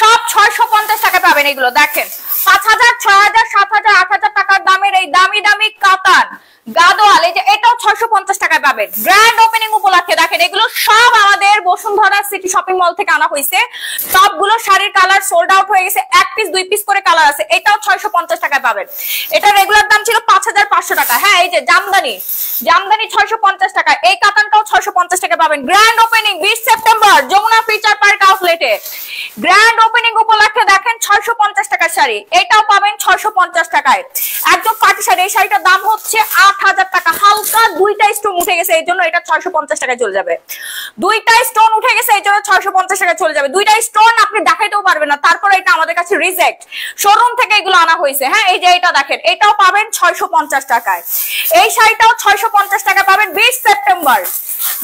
সব 650 টাকা পাবেন। এগুলো দেখেন 5000, 6000, 7000, 8000 টাকার দামের এই দামি দামি কাতান গাদোয়াল, এই যে এটাও 650 টাকায় পাবেন গ্র্যান্ড ওপেনিং উপলক্ষে। দেখেন এগুলো সব আমাদের বসুন্ধরা সিটি শপিং মল থেকে আনা হয়েছে। সবগুলো শাড়ির কালার সোল্ড আউট হয়ে গেছে, এক পিস দুই পিস করে কালার আছে। এটাও 650 টাকায় পাবেন। এটা রেগুলার দাম ছিল 5500 টাকা। হ্যাঁ, এই যে জামদানি 650 টাকা। এই কাতানটাও 650 টাকা পাবেন। Grand opening 20 September Jamuna future park আউটলেটে গ্র্যান্ড ওপেনিং উপলক্ষে দেখেন 650 টাকার শাড়ি, এটাও পাবেন 650 টাকায়। একদম পার্টি শাড়ি। এই শাড়িটার দাম হচ্ছে 8000 টাকা। হালকা দুইটা স্টোন উঠে গেছে, এই জন্য এটা 650 টাকায় চলে যাবে। দুইটা স্টোন উঠে গেছে, এই জন্য 650 টাকায় চলে যাবে। দুইটা স্টোন আপনি দেখাইতেও পারবেন না, তারপরে এটা আমাদের কাছে রিজেক্ট। শোরুম থেকে এগুলো আনা হয়েছে। হ্যাঁ, এই যে এটা দেখেন, এটাও পাবেন 650 টাকায়। এই শাড়িটাও 650 টাকা পাবেন 20 সেপ্টেম্বর।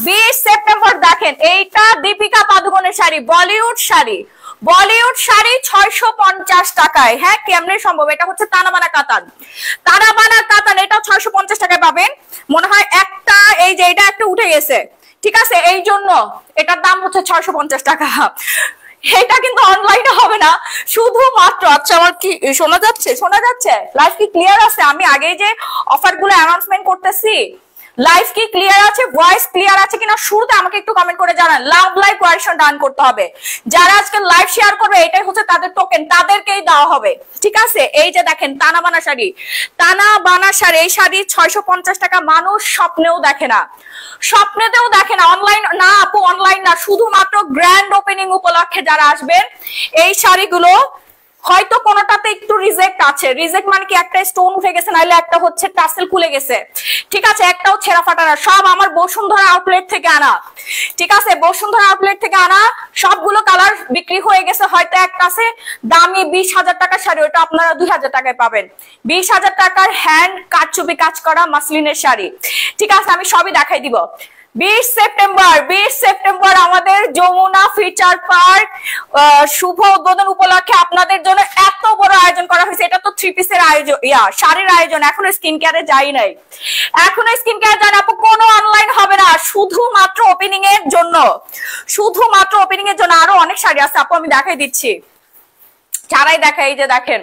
20 সেপ্টেম্বর দেখেন, এইটা দীপিকা পাদুকোনের শাড়ি, বলিউড শাড়ি। বলিউড শাড়ি 650 টাকায়। হ্যাঁ, কেমনে সম্ভব? এটা হচ্ছে তানাবানা কাতান। তানাবানা কাতান, এটাও 650 টাকায় পাবেন। মনে হয় একটা, এই যে এটা একটা উঠে গেছে, ঠিক আছে, এই জন্য এটার দাম হচ্ছে 650 টাকা। এটা কিন্তু অনলাইনে হবে না, শুধুমাত্র। আচ্ছা, আমার কি শোনা যাচ্ছে? শোনা যাচ্ছে? লাইভ কি ক্লিয়ার আছে? আমি আগে যে অফার গুলো অ্যানাউন্সমেন্ট করতেছি, লাইভ কি ক্লিয়ার আছে? ভয়েস ক্লিয়ার আছে কিনা শুরুতে আমাকে একটু কমেন্ট করে জানান। লাভ লাইভ কোয়ারেকশন ডান করতে হবে। যারা আজকে লাইভ শেয়ার করবে, এটাই হচ্ছে তাদের টোকেন, তাদেরকেই দেওয়া হবে, ঠিক আছে? এই যে দেখেন তানাবানা শাড়ি, তানাবানা শাড়ি। এই শাড়ি 650 টাকা। মানুষ স্বপ্নেও দেখে না, স্বপ্নেতেও দেখে না। অনলাইন না আপু, অনলাইন না, শুধুমাত্র গ্র্যান্ড ওপেনিং উপলক্ষে যারা আসবেন এই শাড়িগুলো হয়তো কোনোটাতে একটু রিজেক্ট আছে। রিজেক্ট মানে কি, একটা স্টোন উঠে গেছে, নাহলে একটা হচ্ছে টাসেল খুলে গেছে, ঠিক আছে, একটাও ছেঁড়া ফাটা না। সব আমার বসুন্ধরা আউটলেট থেকে আনা, ঠিক আছে, বসুন্ধরা আউটলেট থেকে আনা। সবগুলো কালার বিক্রি হয়ে গেছে। হয়তো একটা আছে দামি 20,000 টাকার শাড়ি, ওটা আপনারা 2000 টাকায় পাবেন। 20,000 টাকার হ্যান্ড কারচুপি কাজ করা মাসলিনের শাড়ি, ঠিক আছে, আমি সবই দেখাই দিব। 20 সেপ্টেম্বর, 20 সেপ্টেম্বর আমাদের যমুনা ফিচার পার্ক শুভ উদ্বোধন উপলক্ষে আপনাদের জন্য এত বড় আয়োজন করা হয়েছে। এটা তো 3 পিসের আয়োজন, শাড়ির আয়োজন। এখনো স্কিন কেয়ারে যাই নাই, এখনো স্কিন কেয়ার যান আপু। কোনো অনলাইন হবে না, শুধুমাত্র ওপেনিং এর জন্য, শুধুমাত্র ওপেনিং এর জন্য। আরো অনেক শাড়ি আছে আপু, আমি দেখাই দিচ্ছি। যারাই দেখা, এই যে দেখেন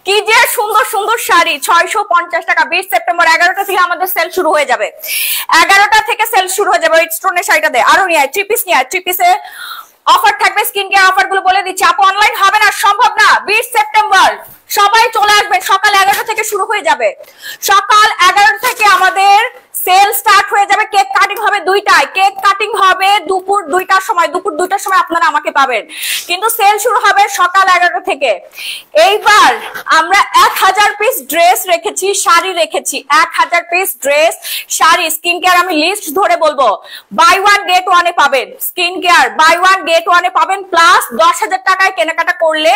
কি যে সুন্দর সুন্দর শাড়ি, 650 টাকা। 20 সেপ্টেম্বর 11টা থেকে আমাদের সেল শুরু হয়ে যাবে। 11টা থেকে সেল শুরু হয়ে যাবে। ওই স্টোনের শাড়িটা দেয়। আরো নিয়ে 3 পিস নিয়ে 3 পিসে অফার থাকবে। স্কিন কেয়ার অফার গুলো বলে দিচ্ছি আপু, অনলাইন হবে না, সম্ভব না। 20 সেপ্টেম্বর সবাই চলে আসবেন। সকাল 11টা থেকে শুরু হয়ে যাবে। সকাল 11টা থেকে আমাদের সেল স্টার্ট হয়ে যাবে। কেক কাটিং হবে 2টায়, কেক কাটিং হবে দুপুর 2টার সময়। দুপুর 2টার সময় আপনারা আমাকে পাবেন, কিন্তু সেল শুরু হবে সকাল 11টা থেকে। এইবার আমরা 1000 পিস ড্রেস রেখেছি, শাড়ি রেখেছি। 1000 piece dress, sari, skin care আমি লিস্ট ধরে বলবো। বাই 1 গেট 1 এ পাবেন স্কিন কেয়ার, বাই 1 গেট 1 এ পাবেন। প্লাস 10,000 টাকায় কেনাকাটা করলে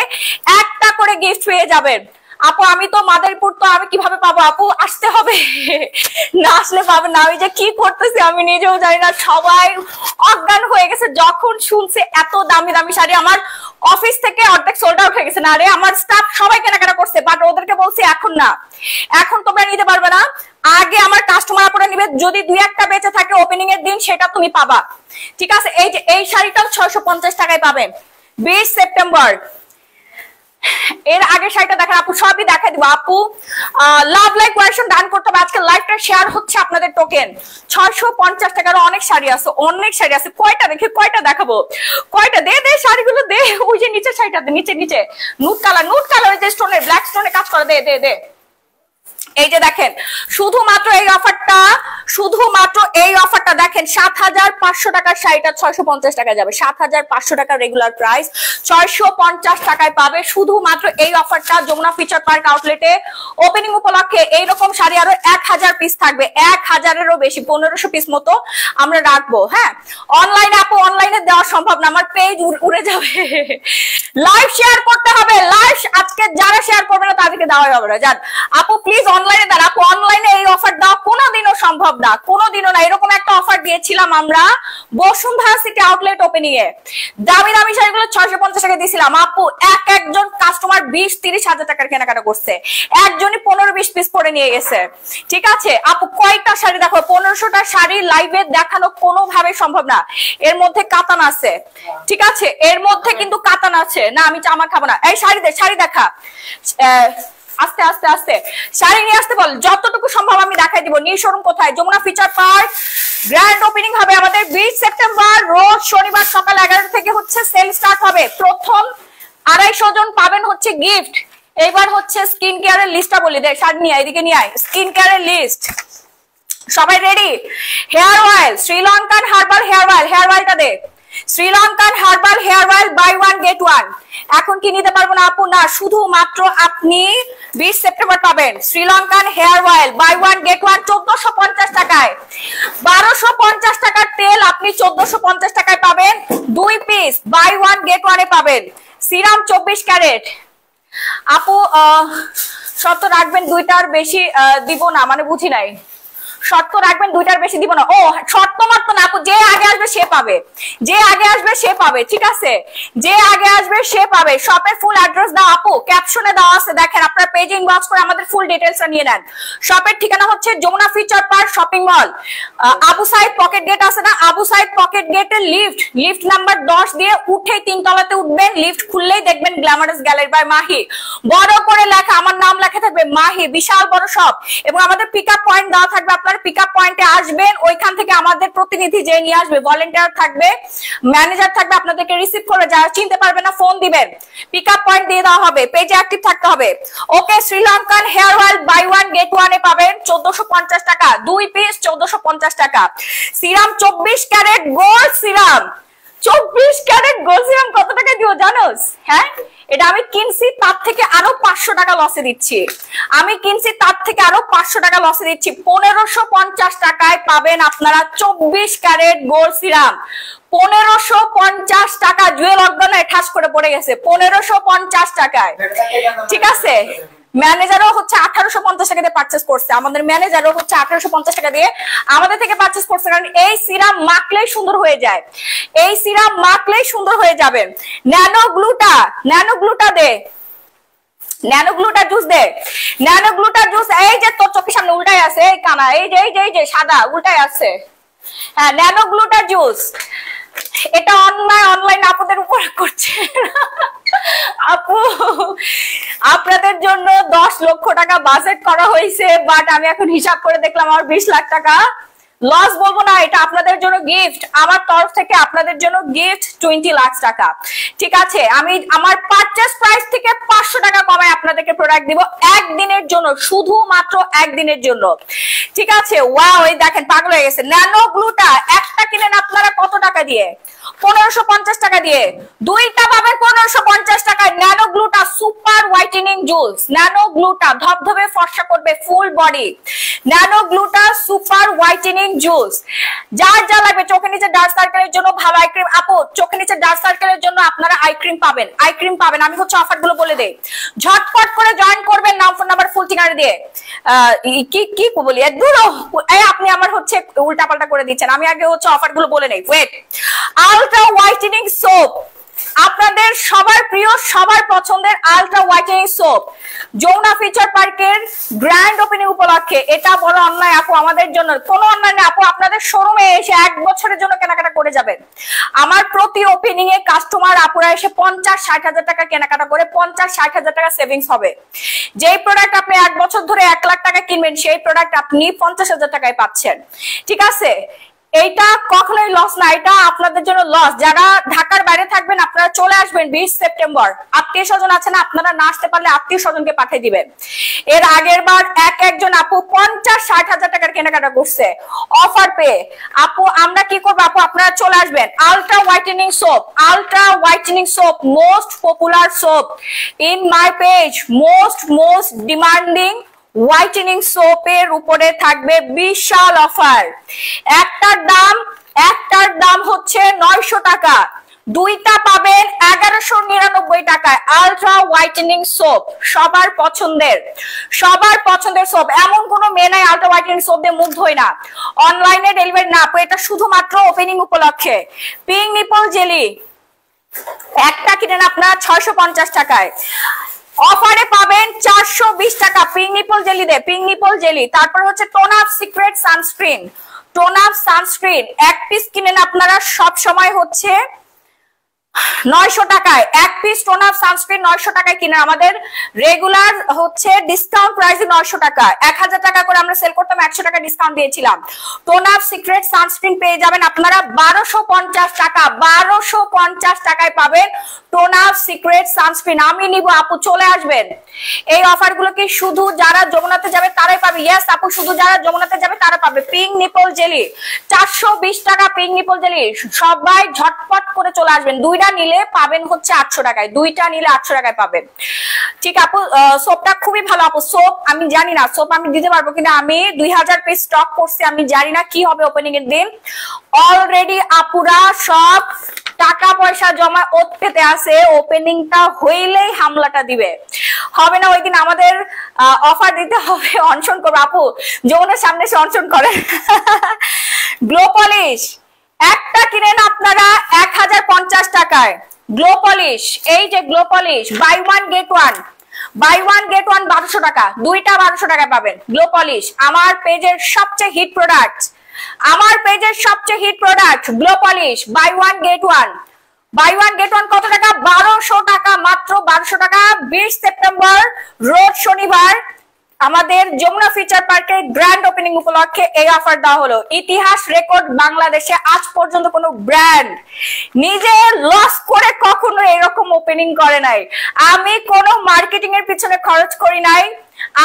একটা করে গিফট পেয়ে যাবেন। আপু আমি তো মাদারীপুর, তো আমি কিভাবে পাবো আপু? আসতে হবে, না আসলে পাবেন না। আমি যে কি করতেছি আমি নিজেও জানি না। সবাই অজ্ঞান হয়ে গেছে যখন শুনছে এত দামি দামি শাড়ি। আমার অফিস থেকে অর্ধেক সোল্ড আউট হয়ে গেছে। না রে, আমার স্টাফ সবাই কেনাকাটা করছে, বাট ওদেরকে বলছি এখন না, এখন তোমরা নিতে পারবে না। আগে আমার কাস্টমার আপনারা নিবে, যদি 2-1টা বেঁচে থাকে ওপেনিং এর দিন সেটা তুমি পাবা, ঠিক আছে? এই যে এই শাড়িটাও 650 টাকায় পাবেন 20 সেপ্টেম্বর। এর আগে শাড়িটা দেখেন আপু, সবই দেখাই দিব আপু। লাভ লাইক কোয়ারেকশন ডান করতে হবে। আজকে লাইভটা শেয়ার হচ্ছে আপনাদের টোকেন। 650 টাকার অনেক শাড়ি আছে, অনেক শাড়ি আছে। কয়টা দেখে, কয়টা দেখাবো, কয়টা দে দে শাড়িগুলো দে। ওই যে নিচে শাড়িটাতে, নিচে নিচে নুট কালার, নুট কালার, যে স্টোনের ব্ল্যাক স্টোনে কাজ করা, দে দে দে। এই যে দেখেন শুধুমাত্র এই অফারটা, শুধুমাত্র এই অফারটা দেখেন 7500 টাকার শাড়িটা 650 টাকা যাবে। 7500 টাকা রেগুলার প্রাইস 650 টাকায় পাবে শুধুমাত্র এই অফারটা যমুনা ফিচার পার্ক আউটলেটে ওপেনিং উপলক্ষে। এইরকম শাড়ি আরো 1000 পিস থাকবে, 1000-এরও বেশি, 1500 পিস মতো আমরা রাখবো। হ্যাঁ, অনলাইনে আপু, অনলাইনে দেওয়া সম্ভব না, আমার পেজ উড়ে যাবে। লাইভ শেয়ার করতে হবে, লাইভ আজকে যারা শেয়ার করবে না তাদেরকে দেওয়া হবে না। জান আপু প্লিজ অনলাইনে দেন আপু, অনলাইনে এই অফার দেওয়া কোনোদিনও সম্ভব না, কোনোদিনও না। এরকম একটা অফার দিয়েছিলাম আমরা বসুন্ধরা সিটি আউটলেট ওপেনিং এ, দামি দামি শাড়িগুলো 650 টাকা দিয়েছিলাম আপু। একজন কাস্টমার 20-30 হাজার টাকার কেনাকাটা করছে, একজনই 15-20 পিস পরে নিয়ে গেছে, ঠিক আছে আপু? কয়টা শাড়ি দেখো, 1500টা শাড়ি লাইভে দেখানো কোনোভাবে সম্ভব না। এর মধ্যে কাতান আছে, ঠিক আছে, এর মধ্যে কিন্তু কাতান আছে। হচ্ছে না, আমি চামা খাবো না। এই শাড়ি দে, শাড়ি দেখা, আস্তে আস্তে আস্তে শাড়ি নিয়ে আসতে বল, যতটুকু সম্ভব আমি দেখাই দিব। নিউ শোরুম কোথায়? Jamuna future park. Grand opening হবে আমাদের 20 সেপ্টেম্বর রোজ শনিবার সকাল 11টা থেকে হচ্ছে সেল স্টার্ট হবে। প্রথম 250 জন পাবেন হচ্ছে গিফট। এইবার হচ্ছে স্কিন কেয়ারের লিস্টটা বলি দে, শাড়ি নিয়ে এদিকে নিয়ে আয়। স্কিন কেয়ারের লিস্ট সবাই ready? Hair oil, Sri Lankan herbal hair oil, hair অয়েলটা দে। Sri Lankan herbal hair oil buy 1 get 1। এখন কি নিতে পারবো না আপু? না, শুধুমাত্র আপনি 20 সেপ্টেম্বর পাবেন Sri Lankan hair oil buy 1 get 1 1450 টাকায়। 1250 টাকার তেল আপনি 1450 টাকায় পাবেন। 2 পিস বাই 1 গেট 1 এ পাবেন। Serum 24 carat. আপু শর্ত রাখবেন 2টার বেশি দিব না, মানে বুঝি নাই। শর্ত রাখবেন 2টার বেশি দিব না। ও শর্ত মাত্র না আপু, যে আগে আসবে সে পাবে, যে আগে আসবে সে পাবে, ঠিক আছে? যে আগে আসবে সে পাবে। শপের ফুল অ্যাড্রেস দাও আপু, ক্যাপশনে দেওয়া আছে, দেখেন। আপনারা পেজে ইনবক্স করে আমাদের ফুল ডিটেইলসটা নিয়ে নেন। শপের ঠিকানা হচ্ছে Jamuna future park shopping mall, Abu Sayed pocket gate আছে না, আবু সাইদ পকেট গেটের লিফট নাম্বার 10 দিয়ে উঠেই 3 তলাতে উঠবেন। লিফট খুললেই দেখবেন গ্ল্যামারাস গ্যালারি বাই মাহি, বড় করে লেখা, আমার নাম লেখা থাকবে মাহি, বিশাল বড় শপ। এবং আমাদের পিকআপ পয়েন্ট দেওয়া থাকবে, আপনারা পিকআপ পয়েন্টে আসবেন, ওইখান থেকে আমাদের প্রতিনিধি যে নিয়ে আসবে, ভলান্টিয়ার থাকবে, ম্যানেজার থাকবে, আপনাদেরকে রিসিভ করে, যারা চিনতে পারবে না ফোন দিবেন। পিকআপ পয়েন্ট দিয়ে দেওয়া হবে, পেজে অ্যাক্টিভ থাকতে হবে। Okay, Sri Lankan hair oil buy 1 get 1 এ পাবেন 1450 টাকা, 2 পিস 1450 টাকা। Serum 24 carat gold serum, 24 carat gold serum কত টাকা দিও জানোস? হ্যাঁ, এটা আমি কিনছি তার থেকে আরো 500 টাকা লসে দিচ্ছি। আমি কিনছি তার থেকে আরো 500 টাকা লসে দিচ্ছি। 1550 টাকায় পাবেন আপনারা 24 ক্যারেট গোল্ড সিরাম। 1550 টাকা। জুয়েল অর্গানায় ঠাস করে পড়ে গেছে 1550 টাকায়, ঠিক আছে? ম্যানেজারও হচ্ছে 1850 টাকা দিয়ে পারচেজ করছে, আমাদের ম্যানেজারও হচ্ছে 1850 টাকা দিয়ে আমাদের থেকে পারচেজ করছে। কারণ এই সিরাম মাখলেই সুন্দর হয়ে যায়, এই সিরাম মাখলেই সুন্দর হয়ে যাবে। ন্যানো গ্লুটা দে, ন্যানো গ্লুটা জুস দে, ন্যানো গ্লুটা জুস। এই যে তোর চোখের সামনে উল্টাই আছে, এই কানা, এই যে সাদা উল্টাই আছে। হ্যাঁ, ন্যানো গ্লুটা জুস। এটা অনলাইন আপনাদের উপর করছে আপু, আপনাদের জন্য 10 লক্ষ টাকা বাজেট করা হয়েছে, বাট আমি এখন হিসাব করে দেখলাম আমার 20 লাখ টাকা লস বলবো না, এটা আপনাদের জন্য গিফট, আমার তরফ থেকে আপনাদের জন্য গিফট 20 লাখ টাকা, ঠিক আছে? আমি আমার পারচেজ প্রাইস থেকে 500 টাকা কমায় আপনাদেরকে প্রোডাক্ট দিব একদিনের জন্য, শুধুমাত্র একদিনের জন্য, ঠিক আছে? ওয়াও, এই দেখেন পাগল হয়ে গেছে। ন্যানো গ্লুটা একটা কিনেন আপনারা কত টাকা দিয়ে? 1550 টাকা দিয়ে। দুইটা পাবেন 1550 টাকায়। Nano গ্লুটা super whitening juice, nano গ্লুটা ধবধবে ফর্সা করবে full body, nano গ্লুটা super whitening juice. যার যা লাগবে, চোখের নিচে ডার্ক সার্কেলের জন্য ভালো আই ক্রিম। আপু চোখের নিচে ডার্ক সার্কেলের জন্য আপনারা আই ক্রিম পাবেন, আই ক্রিম পাবেন। আমি হচ্ছে অফার গুলো বলে দেই, ঝটপট করে জয়েন করবেন, নাম ফোন নাম্বার ফুল ঠিকানা দিয়ে। কি বলি দূরও, আপনি আমার হচ্ছে উল্টাপাল্টা করে দিচ্ছেন। আমি আগে হচ্ছে অফার গুলো বলে নেই। ওয়েট, আলট্রা হোয়াইটেনিং সোপ, আপনাদের সবার প্রিয় সবার পছন্দের ultra whitening soap, Jamuna future পার্কের গ্র্যান্ড ওপেনিং উপলক্ষে। এটা বড় অন্যায় আপু আমাদের জন্য, কোনো অন্যায় না আপু, আপনাদের শোরুমে এসে 1 বছরের জন্য কেনাকাটা করে যাবেন। আমার প্রতি ওপেনিং এ কাস্টমার আপুরা এসে 50-60 হাজার টাকা কেনাকাটা করে 50-60 হাজার টাকা সেভিংস হবে। যেই প্রোডাক্ট আপনি 1 বছর ধরে 1 লাখ টাকা কিনবেন, সেই প্রোডাক্ট আপনি 50 হাজার টাকায় পাচ্ছেন, ঠিক আছে? এইটা কখনোই লস না, এটা আপনাদের জন্য লস। যারা ঢাকার বাইরে থাকবেন আপনারা চলে আসবেন 20 সেপ্টেম্বর। আত্মীয় স্বজন আছে না, আপনারা না আসতে পারলে আত্মীয় স্বজনকে পাঠিয়ে দিবেন। এর আগের বার একজন আপু 50-60 হাজার টাকার কেনাকাটা করছে অফার পেয়ে। আপু আমরা কি করবো আপু, আপনারা চলে আসবেন। Ultra whitening soap, ultra whitening soap, most popular soap in my page, most demanding whitening সোপের উপরে থাকবে বিশাল অফার। একটার দাম হচ্ছে 900 টাকা, দুইটা পাবেন 1199 টাকায়। আলট্রা হোয়াইটেনিং সোপ সবার পছন্দের সোপ। এমন কোন মেয়ে নাই আলট্রা হোয়াইটেনিং সোপ দিয়ে মুগ্ধ হয় না। অনলাইনে ডেলিভারি না, এটা শুধুমাত্র ওপেনিং উপলক্ষে। পিঙ্ক নিপল জেলি একটা কিনেন আপনারা 650 টাকায়, অফারে পাবেন 420 টাকা। পিঙ্ক নিপল জেলি দে, পিঙ্ক নিপল জেলি। তারপর হচ্ছে টোন আপ সিক্রেট সানস্ক্রিন, এক পিস কিনেন আপনারা সব সময় হচ্ছে 900 টাকায় এক পিস টোন আপ সানস্ক্রিন 900 টাকায় কিনে আমাদের রেগুলার হচ্ছে ডিসকাউন্ট প্রাইসে 900 টাকা, 1000 টাকা করে আমরা সেল করতাম, 100 টাকা ডিসকাউন্ট দিয়েছিলাম। টোন আপ সিক্রেট সানস্ক্রিন পেয়ে যাবেন আপনারা 1250 টাকা, 1250 টাকায় পাবেন টোন আপ সিক্রেট সানস্ক্রিন। আমি নিব আপু, চলে আসবেন। এই অফার গুলো কি শুধু যারা যমুনাতে যাবে তারাই পাবে? ইয়েস আপু, শুধু যারা যমুনাতে যাবে তারা পাবে। পিঙ্ক নিপল জেলি 420 টাকা, পিঙ্ক নিপল জেলি সবাই ঝটপট করে চলে আসবেন। দুইটা নিলে পাবেন হচ্ছে 800 টাকায়, দুইটা নিলে 800 টাকায় পাবেন। ঠিক আপু, সোপটা খুবই ভালো আপু। সোপ আমি জানি না সোপ আমি দিতে পারবো কিনা, আমি 2000 পিস স্টক করছি, আমি জানি না কি হবে ওপেনিং এর দিন। অলরেডি আপুরা সব টাকা পয়সা জমা ওত পেতে আছে, ওপেনিংটা হইলেই হামলাটা দিবে। হবে না ওই দিন আমাদের অফার দিতে হবে, অনশন করবো আপু, যমুনার সামনে এসে অনশন করে। গ্লো পলিশ একটা কিনেন আপনারা 1050 টাকায়। গ্লো পলিশ, এই যে glow polish buy one get one, buy one get one 1200 টাকা, দুইটা 1200 টাকায় পাবেন। গ্লো পলিশ আমার পেজের সবচেয়ে হিট প্রোডাক্ট, আমার পেজের সবচেয়ে hit product glow polish buy one get one. Buy one get one কত টাকা? 1200 টাকা, মাত্র 1200 টাকা। 20 সেপ্টেম্বর রোজ শনিবার আমাদের যমুনা ফিচার পার্কের গ্র্যান্ড ওপেনিং উপলক্ষে এই অফার দেওয়া হলো। ইতিহাস রেকর্ড, বাংলাদেশে আজ পর্যন্ত কোনো ব্র্যান্ড নিজে লস করে কখনো এরকম ওপেনিং করে নাই। আমি কোনো মার্কেটিং এর পিছনে খরচ করি নাই,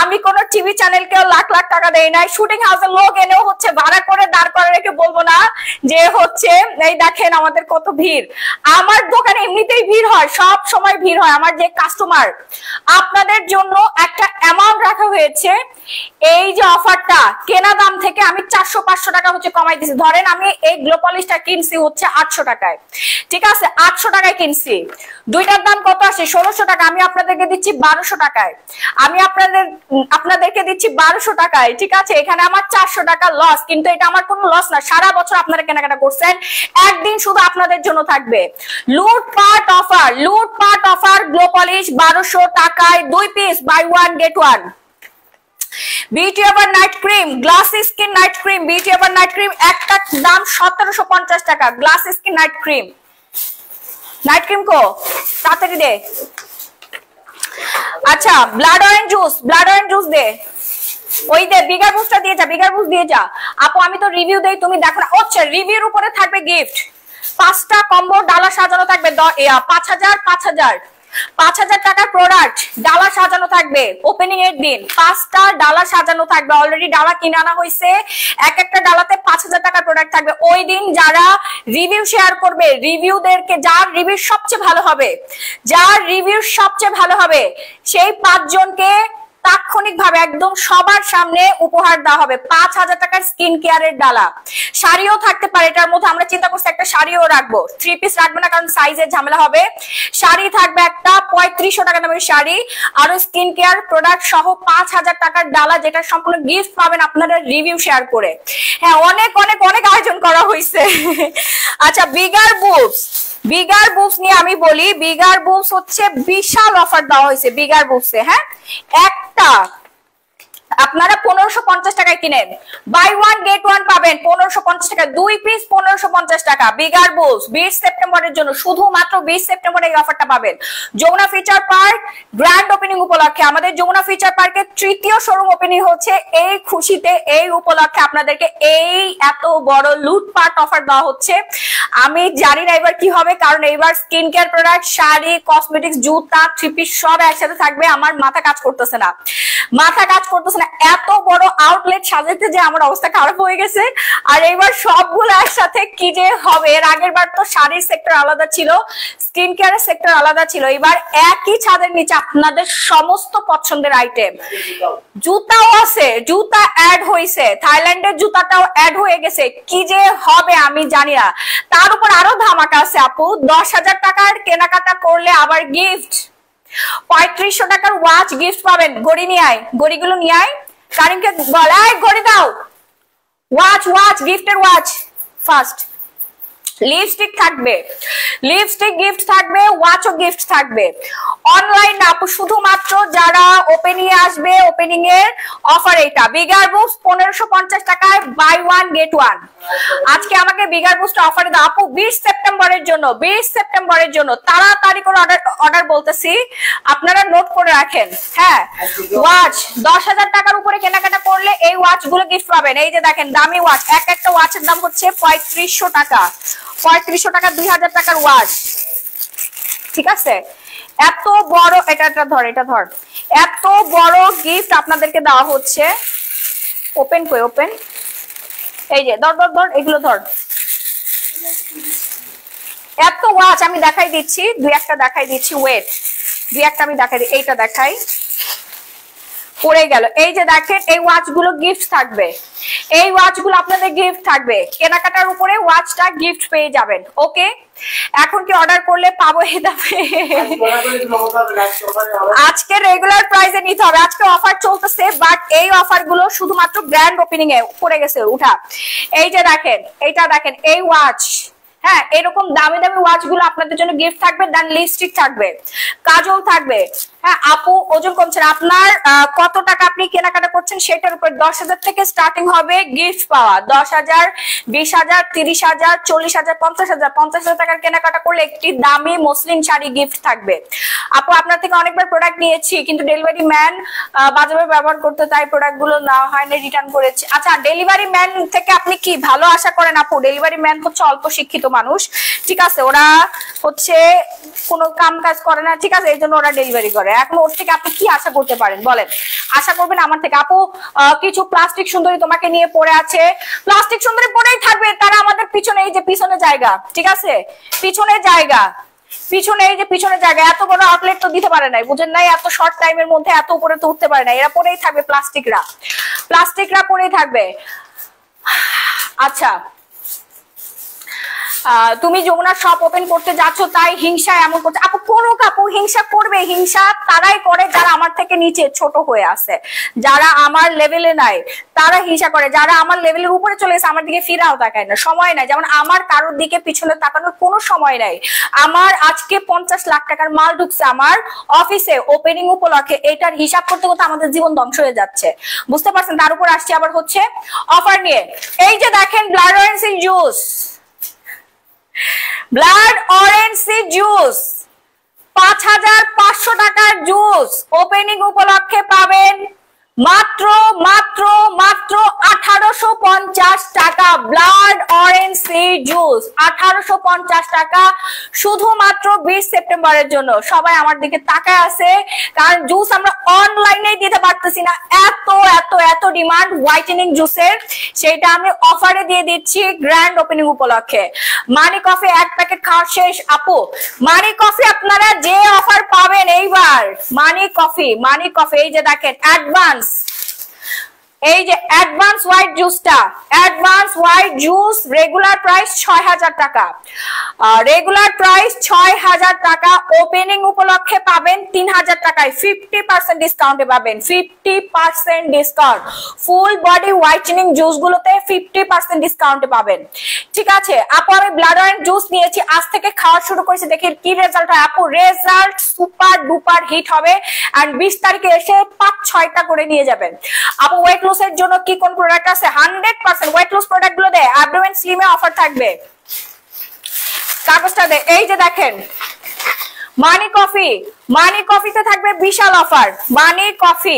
আমি কোন টিভি চ্যানেলকেও লাখ লাখ টাকা দেই নাই, শুটিং হাউসের লোক এনেও হচ্ছে ভাড়া করে দাঁড় করে রেখে বলবো না যে হচ্ছে এই দেখেন আমাদের কত ভিড়। আমার দোকানে এমনিতেই ভিড় হয়, সব সময় ভিড় হয়। আমার যে কাস্টমার, আপনাদের জন্য একটা অ্যামাউন্ট রাখা হয়েছে। এই যে অফারটা কেনা দাম থেকে আমি 400-500 টাকা হচ্ছে কমাই দিছি। ধরেন আমি এই গ্লো পলিশটা কিনছি হচ্ছে 800 টাকায়, ঠিক আছে, 800 টাকায় কিনছি, দুইটার দাম কত আসে? 1600 টাকা। আমি আপনাদেরকে দিচ্ছি 1200 টাকায়, আমি আপনাদেরকে দিচ্ছি 1200 টাকায়, ঠিক আছে। এখানে আমার 400 টাকা লস, কিন্তু এটা আমার কোনো লস না। সারা বছর আপনারা কেনাকাটা করছেন, একদিন শুধু আপনাদের জন্য থাকবে লুটপাট অফার, লুটপাট অফার। গ্লো পলিশ 1200 টাকায় 2 piece buy one get one. Beauty ever night cream, glass skin night cream, beauty ever night cream একটা দাম 1750 টাকা। Glass skin night cream, night cream কো তাড়াতাড়ি দে। আচ্ছা blood orange juice, blood orange juice দে, ওই দে বিগার বুস্টটা দিয়ে যা, বিগার বুস্ট দিয়ে যা। আপু আমি তো রিভিউ দেই, তুমি দেখো না। আচ্ছা রিভিউর উপরে থাকবে গিফট, 5টা কম্বো ডালা সাজানো থাকবে 5000 টাকার প্রোডাক্ট ডালা সাজানো থাকবে ওপেনিং এর দিন। 5টা ডালা সাজানো থাকবে, অলরেডি ডালা কিনে আনা হয়েছে, এক একটা ডালাতে 5000 টাকার প্রোডাক্ট থাকবে। ওই দিন যারা রিভিউ শেয়ার করবে, রিভিউদেরকে যার রিভিউ সবচেয়ে ভালো হবে, যার রিভিউ সবচেয়ে ভালো হবে সেই 5 জনকে তাৎক্ষণিকভাবে একদম সবার সামনে উপহার দেওয়া হবে 5000 টাকার স্কিন কেয়ারের ডালা। শাড়িও থাকতে পারে এটার মধ্যে, আমরা চিন্তা করছি একটা শাড়িও রাখবো, 3 পিস রাখবো না কারণ সাইজের ঝামেলা হবে। শাড়ি থাকবে একটা 3500 টাকা দামের শাড়ি, আর স্কিন কেয়ার প্রোডাক্ট সহ 5000 টাকার ডালা, যেটা সম্পূর্ণ গিফট পাবেন আপনারা রিভিউ শেয়ার করে। হ্যাঁ অনেক অনেক অনেক আয়োজন করা হয়েছে। আচ্ছা বিগার বুবস, বিগার বুবস নিয়ে আমি বলি, বিগার বুবস হচ্ছে বিশাল অফার দেওয়া হয়েছে বিগার বুবসে। হ্যাঁ একটা আপনারা 1550 টাকায় কিনেন, বাই ওয়ান গেট ওয়ান পাবেন 1550 টাকা, 2 পিস 1550 টাকা। বিগার বুবস 20 সেপ্টেম্বরের জন্য, শুধুমাত্র 20 সেপ্টেম্বরে এই অফারটা পাবেন Jamuna future park grand opening উপলক্ষে। আমাদের যমুনা ফিচার পার্কের 3য় শোরুম ওপেনিং হচ্ছে, এই খুশিতে এই উপলক্ষে আপনাদেরকে এই এত বড় লুটপাট অফার দেওয়া হচ্ছে। আমি জানি না এবার কি হবে, কারণ এইবার skin care product, sari, cosmetics, জুতা, 3 পিস সব একসাথে থাকবে। আমার মাথা কাজ করতেছে না, মাথা কাজ করতেছে না, এত বড় আউটলেট সাজাতে যে আমার অবস্থা খারাপ হয়ে গেছে। আর এইবার সবগুলো একসাথে কি যে হবে, এর আগের বার তো শাড়ির সেক্টর আলাদা ছিল, স্কিন কেয়ারের সেক্টর আলাদা ছিল, এবার একই ছাদের নিচে আপনাদের সমস্ত পছন্দের আইটেম। জুতাও আছে, জুতা অ্যাড হয়েছে, থাইল্যান্ডের জুতাটাও অ্যাড হয়ে গেছে, কি যে হবে আমি জানি না। তার উপর আরো ধামাকা আছে আপু, 10,000 টাকার কেনাকাটা করলে আবার গিফট 3500 টাকার ওয়াচ গিফট পাবেন। ঘড়ি নিয়ে আয়, ঘড়িগুলো নিয়ে আয়, কারিমকে বলাই ঘড়ি দাও। ওয়াচ, ওয়াচ গিফটের ওয়াচ ফার্স্ট। লিপস্টিক থাকবে, লিপস্টিক গিফট থাকবে, ওয়াচও গিফট থাকবে। অনলাইন না আপু, শুধুমাত্র যারা ওপেনিং এ আসবে, ওপেনিং এর অফার এটা। বিগার বুস্ট 1550 টাকায় বাই ওয়ান গেট ওয়ান। আজকে আমাকে বিগার বুস্ট অফারে দাও আপু 20 সেপ্টেম্বরের জন্য, 20 সেপ্টেম্বরের জন্য তাড়াতাড়ি করে অর্ডার বলতেছি, আপনারা নোট করে রাখেন। হ্যাঁ, ওয়াচ 10,000 টাকার উপরে কেনাকাটা করলে এই ওয়াচ গুলো গিফট পাবেন। এই যে দেখেন দামি ওয়াচ, একটা ওয়াচের দাম হচ্ছে 3500 টাকা, 3500 টাকা 2000 টাকার ওয়াচ। ঠিক আছে, এত বড়, এটা ধর, এটা ধর, এত বড় গিফট আপনাদেরকে দেওয়া হচ্ছে। ওপেন কই, ওপেন, এই যে ধর ধর ধর, এগুলো ধর, এত ওয়াচ আমি দেখাই দিচ্ছি, দুই একটা দেখাই দিচ্ছি, ওয়েট, দুই একটা আমি দেখাই দিই। এইটা দেখাই, পড়ে গেল। এই যে দেখেন এই ওয়াচ গুলো গিফট থাকবে, এই ওয়াচ গুলো আপনাদের গিফট থাকবে, কেনাকাটার উপরে ওয়াচটা গিফট পেয়ে যাবেন। ওকে, এখন কি অর্ডার করলে পাবো এই দামে? আজকে রেগুলার প্রাইসে নিতে হবে, আজকে অফার চলতেছে, বাট এই অফার গুলো শুধুমাত্র গ্র্যান্ড ওপেনিং এ পড়ে গেছে উঠা। এই যে দেখেন, এইটা দেখেন, এই ওয়াচ, হ্যাঁ এরকম দামি দামি ওয়াচ গুলো আপনাদের জন্য গিফট থাকবে। দেন লিপস্টিক থাকবে, কাজল থাকবে। হ্যাঁ আপু ওজন কমছে না, আপনার কত টাকা আপনি কেনাকাটা করছেন সেটার উপর 10,000 থেকে স্টার্টিং হবে গিফট পাওয়া। 10,000, 20,000, 30,000, 40,000, 50,000, 50,000 টাকার কেনাকাটা করলে একটি দামি মসলিন শাড়ি গিফট থাকবে। আপু আপনার থেকে অনেকবার প্রোডাক্ট নিয়েছি, কিন্তু ডেলিভারি ম্যান বাজেভাবে ব্যবহার করতে, তাই প্রোডাক্ট গুলো নেওয়া হয়নি, রিটার্ন করেছি। আচ্ছা, ডেলিভারি ম্যান থেকে আপনি কি ভালো আশা করেন? আপু ডেলিভারি ম্যান হচ্ছে অল্প শিক্ষিত মানুষ, ঠিক আছে, ওরা হচ্ছে কোনো কাম কাজ করে না, ঠিক আছে, এই জন্য ওরা ডেলিভারি করে। এখন ওর থেকে আপনি কি আশা করতে পারেন বলেন? আশা করবেন আমার থেকে? আপু কিছু প্লাস্টিক সুন্দরী তোমাকে নিয়ে পড়ে আছে, প্লাস্টিক সুন্দরী পড়েই থাকবে, তারা আমাদের পিছনে, এই যে পিছনে জায়গা, ঠিক আছে, পিছনে জায়গা, পিছনে এই যে পিছনে জায়গা, এত বড় আউটলেট তো দিতে পারে নাই, বুঝেন নাই, এত শর্ট টাইমের মধ্যে এত উপরে তো উঠতে পারে না, এরা পড়েই থাকবে, প্লাস্টিকরা পড়েই থাকবে। আচ্ছা, তুমি যমুনা শপ ওপেন করতে যাচ্ছ তাই হিংসা এমন করছে? আপু কোন কাপু হিংসা করবে? হিংসা তারাই করে যারা আমার থেকে নিচে ছোট হয়ে আছে, যারা আমার লেভেলে নাই তারা হিংসা করে। যারা আমার লেভেলের উপরে চলে এসে আমার দিকে ফিরাও তাকায় না, সময় নাই। যেমন আমার কারোর দিকে পিছনে তাকানোর কোনো সময় নাই। আমার আজকে 50 লাখ টাকার মাল ঢুকছে আমার অফিসে ওপেনিং উপলক্ষে, এটার হিসাব করতে করতে আমাদের জীবন ধ্বংস হয়ে যাচ্ছে, বুঝতে পারছেন? তার উপর আসছে আবার হচ্ছে অফার নিয়ে। এই যে দেখেন blood orange juice, blood orange juice 5,500 টাকার জুস ওপেনিং উপলক্ষে পাবেন মাত্র মাত্র মাত্র 1850 টাকা। ব্লাড অরেঞ্জ জুস 1850 টাকা শুধুমাত্র 20 সেপ্টেম্বরের জন্য। সবাই আমার দিকে তাকায় আছে, কারণ জুস আমরা অনলাইনে দিতে পারতেছি না, এত এত এত ডিমান্ড হোয়াইটেনিং জুসের, সেটা আমি অফারে দিয়ে দিচ্ছি গ্র্যান্ড ওপেনিং উপলক্ষে। মানি কফি এক প্যাকেট খাওয়া শেষ। আপু মানি কফি আপনারা যে অফার পাবেন এইবার, মানি কফি এই যে দেখেন অ্যাডভান্স, এই যে অ্যাডভান্স হোয়াইট জুসটা, advance white juice regular price 6,000 টাকা, রেগুলার প্রাইস 6,000 টাকা, ওপেনিং উপলক্ষে পাবেন 3,000 টাকায় 50% ডিসকাউন্টে পাবেন, 50% discount. Full body whitening juice গুলোতে 50% ডিসকাউন্টে পাবেন, ঠিক আছে। আপু আমি ব্লাড অরেঞ্জ জুস নিয়েছি, আজ থেকে খাওয়া শুরু করেছি, দেখি কি রেজাল্ট হয়। আপু রেজাল্ট সুপার ডুপার হিট হবে, আর 20 তারিখে এসে 5-6টা করে নিয়ে যাবেন। আপু ওয়েট এর জন্য কি কোন প্রোডাক্ট আছে? 100% ওয়েট লস প্রোডাক্ট গুলো দেয়, অ্যাবডোমেন স্লিমে অফার থাকবে, কাগজটা দে। এই যে দেখেন মানি কফিতে থাকবে বিশাল অফার। মানি কফি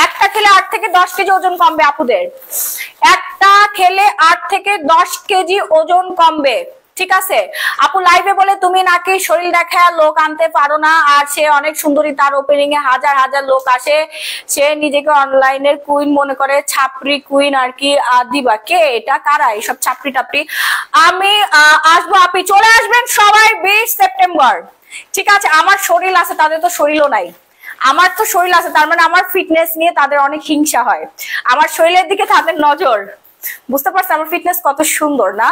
একটা খেলে 8 থেকে 10 কেজি ওজন কমবে আপুদের, একটা খেলে 8 থেকে 10 কেজি ওজন কমবে, ঠিক আছে। আপু লাইভে বলে তুমি নাকি শরীর দেখায় লোক আনতে পারো না, আর সে অনেক সুন্দরী, তার ওপেনিং এ হাজার হাজার লোক আসে, সে নিজেকে অনলাইনের কুইন মনে করে, ছাপরি কুইন আর কি। দিবা কে এটা? কারা এইসব ছাপরি টাপরি? আমি আসবো, আপনি চলে আসবেন সবাই 20 সেপ্টেম্বর, ঠিক আছে। আমার শরীর আছে, তাদের তো শরীরও নাই, আমার তো শরীর আছে, তার মানে আমার ফিটনেস নিয়ে তাদের অনেক হিংসা হয়, আমার শরীরের দিকে তাদের নজর, বুঝতে পারছেন আমার ফিটনেস কত সুন্দর না।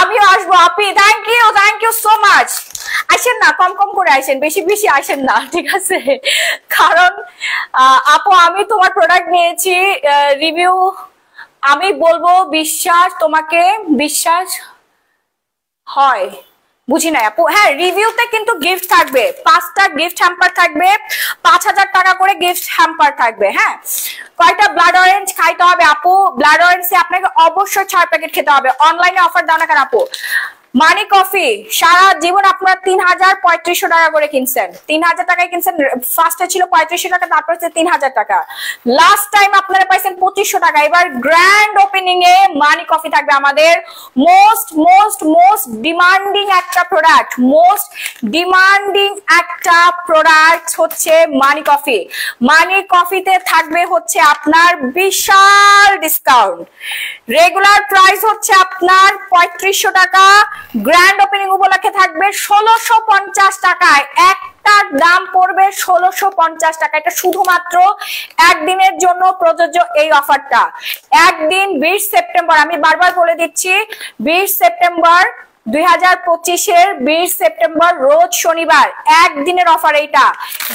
আমিও আসবো আপি, থ্যাংক ইউ সো মাচ। আসেন না, কম কম করে আসেন, বেশি বেশি আসেন না, ঠিক আছে। কারণ আপু আমি তোমার প্রোডাক্ট নিয়েছি, রিভিউ আমি বলবো বিশ্বাস, তোমাকে বিশ্বাস হয় বুঝি নাই আপু। হ্যাঁ, রিভিউতে কিন্তু গিফট থাকবে, 5টা গিফট হ্যাম্পার থাকবে, 5000 টাকা করে গিফট হ্যাম্পার থাকবে। হ্যাঁ, কয়টা ব্লাড অরেঞ্জ খাইতে হবে আপু? ব্লাড অরেঞ্জে আপনাকে অবশ্যই 6 প্যাকেট খেতে হবে। অনলাইনে অফার দাও না কেন আপু? মানি কফি সারা জীবন আপনারা 3500 টাকা করে কিনছেন, 3000 টাকায় কিনছেন। ফার্স্টে ছিল 3500 টাকা, তারপর হচ্ছে 3000 টাকা। লাস্ট টাইম আপনারা পাইছেন 2500 টাকা। এবার গ্র্যান্ড ওপেনিং এ মানি কফি থাকবে আমাদের মোস্ট মোস্ট মোস্ট ডিমান্ডিং একটা প্রোডাক্ট, মোস্ট ডিমান্ডিং একটা প্রোডাক্ট হচ্ছে মানি কফি। মানি কফিতে থাকবে হচ্ছে আপনার বিশাল ডিসকাউন্ট। রেগুলার প্রাইস হচ্ছে আপনার 3500 টাকা, গ্র্যান্ড ওপেনিং উপলক্ষে থাকবে 1650 টাকায়। একটার দাম পড়বে 1650 টাকা। এটা শুধুমাত্র একদিনের জন্য প্রযোজ্য এই অফারটা। একদিন 20 সেপ্টেম্বর, আমি বারবার বলে দিচ্ছি, 20 সেপ্টেম্বর 2025-এর 20 সেপ্টেম্বর রোজ শনিবার, একদিনের অফার এইটা।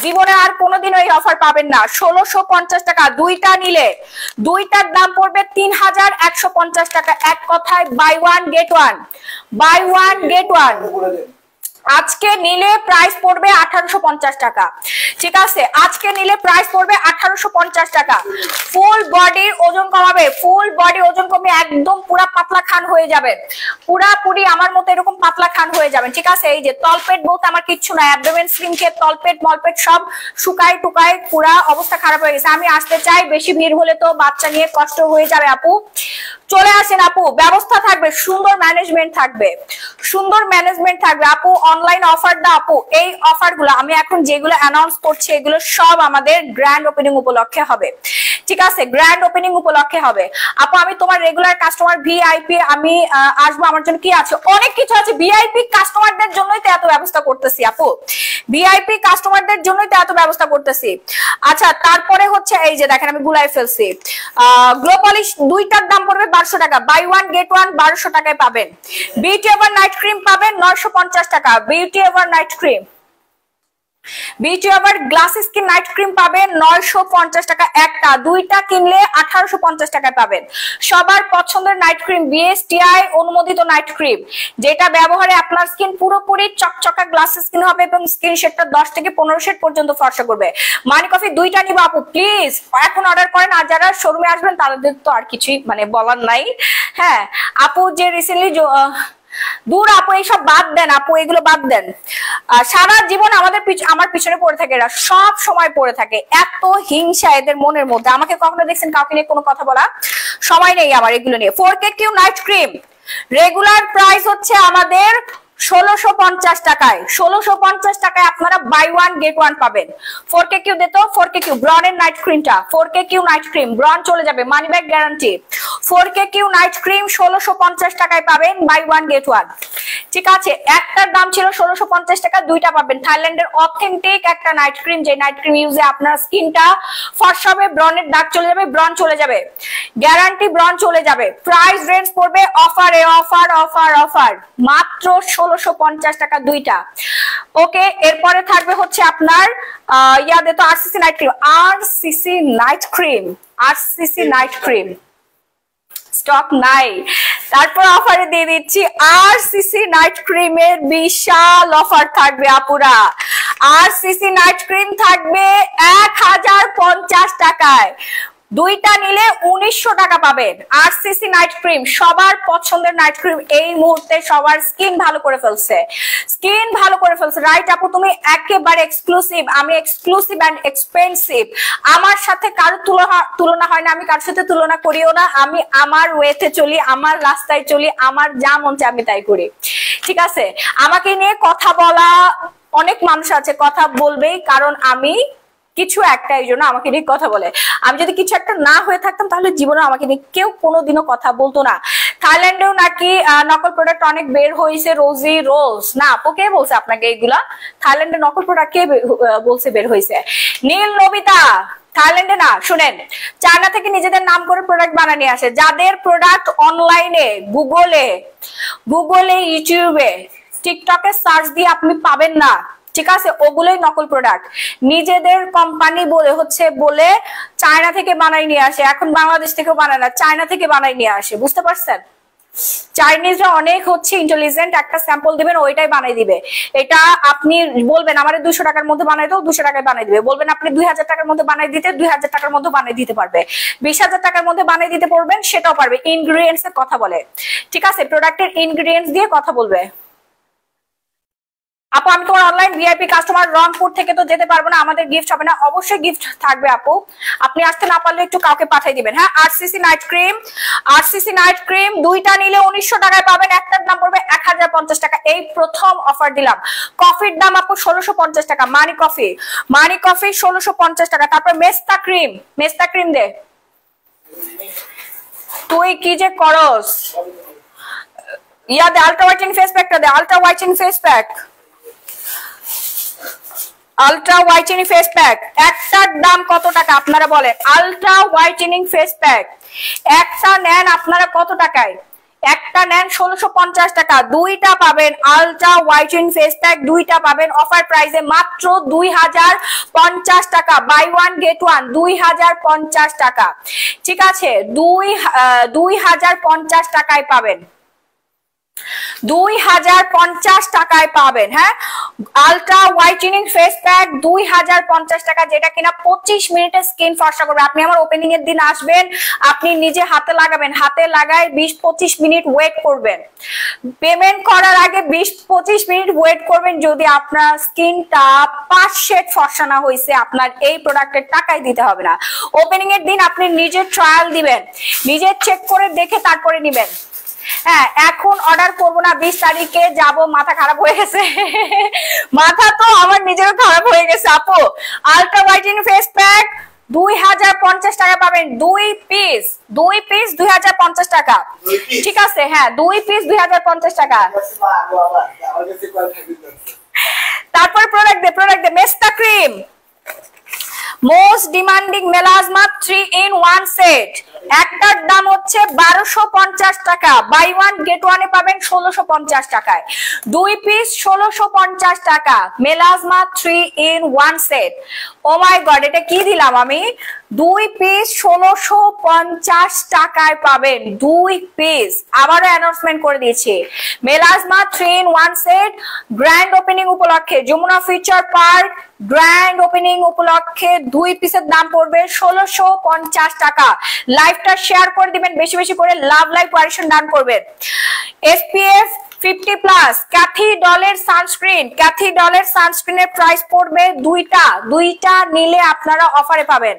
জীবনে আর কোনোদিনও এই অফার পাবেন না। 1650 টাকা, দুইটা নিলে দুইটার দাম পড়বে 3150 টাকা। এক কথায় buy one get one, buy one get one. আজকে নিলে প্রাইস পড়বে 1850 টাকা, ঠিক আছে? আজকে নিলে প্রাইস পড়বে 1850 টাকা। ফুল বডির ওজন কমাবে, ফুল বডি ওজন কমে একদম পুরা পাতলা খান হয়ে যাবে, পুরাপুরি আমার মতো এরকম পাতলা খান হয়ে যাবেন, ঠিক আছে? এই যে তলপেট বলতে আমার কিচ্ছু না, অ্যাবডোমেন স্লিম খেয়ে তলপেট মলপেট সব শুকায় টুকায় পুরা অবস্থা খারাপ হয়ে গেছে। আমি আসতে চাই, বেশি ভিড় হলে তো বাচ্চা নিয়ে কষ্ট হয়ে যাবে আপু। চলে আসেন আপু, ব্যবস্থা থাকবে, সুন্দর ম্যানেজমেন্ট থাকবে, সুন্দর ম্যানেজমেন্ট থাকবে আপু। অনলাইন অফার দা আপু, এই অফার গুলো আমি এখন যেগুলো অ্যানাউন্স করছি এগুলো সব আমাদের গ্র্যান্ড ওপেনিং উপলক্ষে হবে, ঠিক আছে? গ্র্যান্ড ওপেনিং উপলক্ষে হবে আপু। আমি তোমার রেগুলার কাস্টমার ভিআইপি, আমি আসবো, আমার জন্য কি আছে? অনেক কিছু আছে। ভিআইপি কাস্টমারদের জন্যই তো এত ব্যবস্থা করতেছি আপু, ভিআইপি কাস্টমারদের জন্যই তো এত ব্যবস্থা করতেছি। আচ্ছা, তারপরে হচ্ছে এই যে দেখেন আমি গুলাই ফেলছি, গ্লো পলিশ দুইটার দাম পড়বে 1200 টাকা, বাই ওয়ান গেট ওয়ান 1200 টাকায় পাবেন। বিউটি এভার নাইট ক্রিম পাবেন 950 টাকা, beauty ever night cream. Beauty ever glass skin night cream পাবেন 950 টাকা একটা, দুইটা কিনলে 1850 টাকায় পাবেন। সবার পছন্দের নাইট ক্রিম, বিএসটিআই অনুমোদিত নাইট ক্রিম, যেটা ব্যবহারে আপনার স্কিন পুরোপুরি চকচকা গ্লাস স্কিন হবে এবং স্কিন শেডটা 10 থেকে 15 শেড পর্যন্ত ফর্সা করবে। মানি কফি দুইটা নিব আপু, প্লিজ এখন অর্ডার করেন। আর যারা শোরুমে আসবেন তাদের তো আর কিছুই মানে বলার নাই। হ্যাঁ আপু, যে রিসেন্টলি দূর আপু, এইসব বাদ দেন আপু, এগুলো বাদ দেন। সারা জীবন আমার পিছনে পড়ে থাকে, এরা সব সময় পড়ে থাকে। এত হিংসা এদের মনের মধ্যে। আমাকে কখনো দেখছেন কাউকে নিয়ে কোনো কথা বলা? সময় নেই আমার এগুলো নিয়ে। 4KQ night cream regular price হচ্ছে আমাদের 1650 টাকায়, 1650 টাকায় আপনারা বাই ওয়ান গেট ওয়ান পাবেন। 4KQ দিত, 4KQ ব্রনের নাইট ক্রিমটা, 4KQ নাইট ক্রিম ব্রন চলে যাবে, money back guarantee. 4KQ night cream 1650 টাকায় পাবেন, বাই ওয়ান গেট ওয়ান, ঠিক আছে? একটার দাম ছিল 1650 টাকা, দুইটা পাবেন। থাইল্যান্ডের অথেন্টিক একটা নাইট ক্রিম, যে নাইট ক্রিম ইউজে আপনার স্কিনটা ফর্সা হবে, ব্রনের দাগ চলে যাবে, ব্রন চলে যাবে, গ্যারান্টি ব্রন চলে যাবে। প্রাইস রেঞ্জ পড়বে অফারে, অফার অফার অফার, মাত্র 1650 টাকা দুইটা। ওকে, এরপরে থাকবে হচ্ছে আপনার ইয়াদে তো RCC night cream, RCC night cream, RCC night cream stock নাই। তারপর অফারে দিয়ে দিচ্ছি আরসিসি নাইট ক্রিমের বিশাল অফার থাকবে আপুরা। আরসিসি নাইট ক্রিম থাকবে 1050 টাকায়, দুইটা নিলে 1900 টাকা পাবেন। আরসিসি নাইট ক্রিম সবার পছন্দের নাইট ক্রিম, এই মুহূর্তে সবার স্কিন ভালো করে ফেলছে, স্কিন ভালো করে ফেলছে। রাইট আপু, তুমি একেবারে এক্সক্লুসিভ, আমি এক্সক্লুসিভ এন্ড এক্সপেন্সিভ। আমার সাথে কারো তুলনা হয় না, আমি কারোর সাথে তুলনা করিও না। আমি আমার ওয়েতে চলি, আমার রাস্তায় চলি, আমার যা মন চায় আমি তাই করি, ঠিক আছে? আমাকে নিয়ে কথা বলা অনেক মানুষ আছে, কথা বলবেই, কারণ আমি কিছু একটা, এই জন্য আমাকে নিয়ে কথা বলে। আমি যদি কিছু একটা না হয়ে থাকতাম তাহলে জীবনে আমাকে নিয়ে কেউ কোনোদিনও কথা বলতো না। থাইল্যান্ডেও নাকি নকল প্রোডাক্ট অনেক বের হয়েছে, রোজি রোজ না আপু, কে বলছে আপনাকে এগুলা? থাইল্যান্ডে নকল প্রোডাক্ট কে বলছে বের হয়েছে? নীল নবিতা থাইল্যান্ডে না, শুনেন, চায়না থেকে নিজেদের নাম করে প্রোডাক্ট বানিয়ে নিয়ে আসে। যাদের প্রোডাক্ট অনলাইনে গুগলে ইউটিউবে টিকটকে সার্চ দিয়ে আপনি পাবেন না, ঠিক আছে? ওগুলোই নকল প্রোডাক্ট, নিজেদের কোম্পানি বলে চায়না থেকে বানাই নিয়ে আসে। এখন বাংলাদেশ থেকেও বানায় না, চায়না থেকে বানাই নিয়ে আসে, বুঝতে পারছেন? চাইনিজরা অনেক হচ্ছে ইন্টেলিজেন্ট, একটা স্যাম্পল দিবেন ওইটাই বানাই দিবে। এটা আপনি বলবেন আমারে 200 টাকার মধ্যে বানাই দাও, 200 টাকায় বানাই দিবে। বলবেন আপনি 2000 টাকার মধ্যে বানাই দিতে, 2000 টাকার মধ্যে বানাই দিতে পারবে। 20,000 টাকার মধ্যে বানাই দিতে পারবেন, সেটাও পারবে। ইনগ্রিডিয়েন্টস এর কথা বলে, ঠিক আছে, প্রোডাক্টের ইনগ্রিডিয়েন্টস দিয়ে কথা বলবে। আপু আমি তোমার অনলাইন ভিআইপি কাস্টমার, রংপুর থেকে তো যেতে পারবো না, আমাদের গিফট হবে না। অবশ্যই গিফট থাকবে আপু, আপনি আসতে না পারলে একটু কাউকে পাঠিয়ে দিবেন। হ্যাঁ, RCC night cream, RCC night cream দুইটা নিলে 1900 টাকায় পাবেন, একটার দাম পড়বে 1050 টাকা। এই প্রথম অফার দিলাম। কফির দাম আপু 1650 টাকা, মানি কফি, মানি কফি 1650 টাকা। তারপর মেস্তা ক্রিম, মেস্তা ক্রিম দে, তুই কি যে করস, ইয়া দে, আলট্রা হোয়াইটেনিং ফেস প্যাকটা দে, ultra whitening face pack, ultra whitening face pack একটার দাম কত টাকা আপনারা বলেন? আলট্রা হোয়াইটেনিং ফেস প্যাক একটা নেন আপনারা কত টাকায়? একটা নেন 1650 টাকা, দুইটা পাবেন আলট্রা হোয়াইটেনিং ফেস প্যাক, দুইটা পাবেন অফার প্রাইসে মাত্র 2050 টাকা। বাই ওয়ান গেট ওয়ান 2050 টাকা, ঠিক আছে, 2050 টাকায় পাবেন, 2050 টাকায় পাবেন। হ্যাঁ, আলট্রা হোয়াইটেনিং ফেস প্যাক 2050 টাকা, যেটা কিনা 25 মিনিটে স্কিন ফর্সা করবে। আপনি আমার ওপেনিং এর দিন আসবেন, আপনি নিজে হাতে লাগাবেন, হাতে লাগায় 20-25 মিনিট ওয়েট করবেন। পেমেন্ট করার আগে 20-25 মিনিট ওয়েট করবেন। যদি আপনার স্কিনটা 5 শেড ফর্সা না হয়েছে, আপনার এই প্রোডাক্টের টাকাই দিতে হবে না। ওপেনিং এর দিন আপনি নিজে ট্রায়াল দিবেন, নিজে চেক করে দেখে তারপরে নিবেন। হ্যাঁ, এখন অর্ডার করবো না, 20 তারিখে যাব, মাথা খারাপ হয়ে গেছে, মাথা তো আমার নিজেরও খারাপ হয়ে গেছে আপু। আলট্রা হোয়াইটেনিং ফেস প্যাক 2050 টাকা পাবেন, 2 পিস 2050 টাকা, ঠিক আছে। হ্যাঁ, 2 পিস 2050 টাকা। তারপর প্রোডাক্ট দে, মেস্তা cream, most demanding melasma 3-in-1 set, একটার দাম হচ্ছে 1250 টাকা, বাই ওয়ান গেট ওয়ানে পাবেন 1650 টাকায়, 2 পিস 1650 টাকা, মেলাজমা 3-in-1 সেট। ও মাই গড, এটা কি দিলাম আমি? 2 পিস 1650 টাকায় পাবেন, 2 পিস। আবারও অ্যানাউন্সমেন্ট করে দিয়েছি, melasma 3-in-1 set grand opening উপলক্ষে, Jamuna future park grand opening উপলক্ষে 2 পিসের দাম পড়বে 1650 টাকা। লাইভটা শেয়ার করে দিবেন বেশি বেশি করে, লাভ লাইভ কোয়ারেকশন ডান করবেন। SPF 50+ ক্যাথি ডলের সানস্ক্রিন, ক্যাথি ডলের সানস্ক্রিনের প্রাইস পড়বে দুইটা নিলে আপনারা অফারে পাবেন,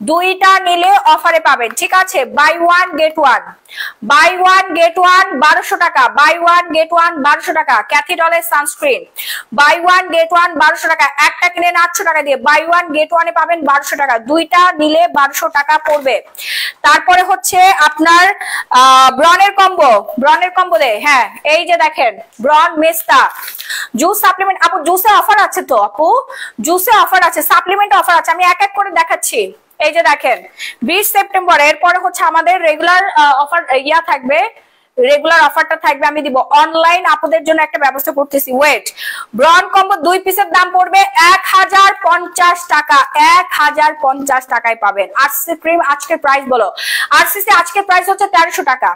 দুইটা নিলে অফারে পাবেন, ঠিক আছে। Buy one get one, buy one get one 1200 টাকা, বাই ওয়ান গেট ওয়ান 1200 টাকা, ক্যাথি ডলের sunscreen buy one get one 1200 টাকা। একটা কিনে 800 টাকা দিয়ে, বাই ওয়ান গেট ওয়ানে পাবেন 1200 টাকা, দুইটা নিলে 1200 টাকা পড়বে। তারপরে হচ্ছে আপনার ব্রনের কম্বো দে। হ্যাঁ, এই যে দেখেন ব্রন মেস্তা জুস সাপ্লিমেন্ট। আপু জুসে অফার আছে তো, আপু জুসে অফার আছে, সাপ্লিমেন্ট অফার আছে, আমি এক এক করে দেখাচ্ছি। এই যে দেখেন 20 সেপ্টেম্বর, এরপরে হচ্ছে আমাদের রেগুলার অফার থাকবে, রেগুলার অফারটা থাকবে, আমি দিব। অনলাইন আপনাদের জন্য একটা ব্যবস্থা করতেছি, ওয়েট। ব্রন কম্বো 2 পিসের দাম পড়বে 1050 টাকা, 1050 টাকায় পাবেন। আরসিসি ক্রিম আজকের প্রাইস বলো, আরসিসি আজকের প্রাইস হচ্ছে 1300 টাকা,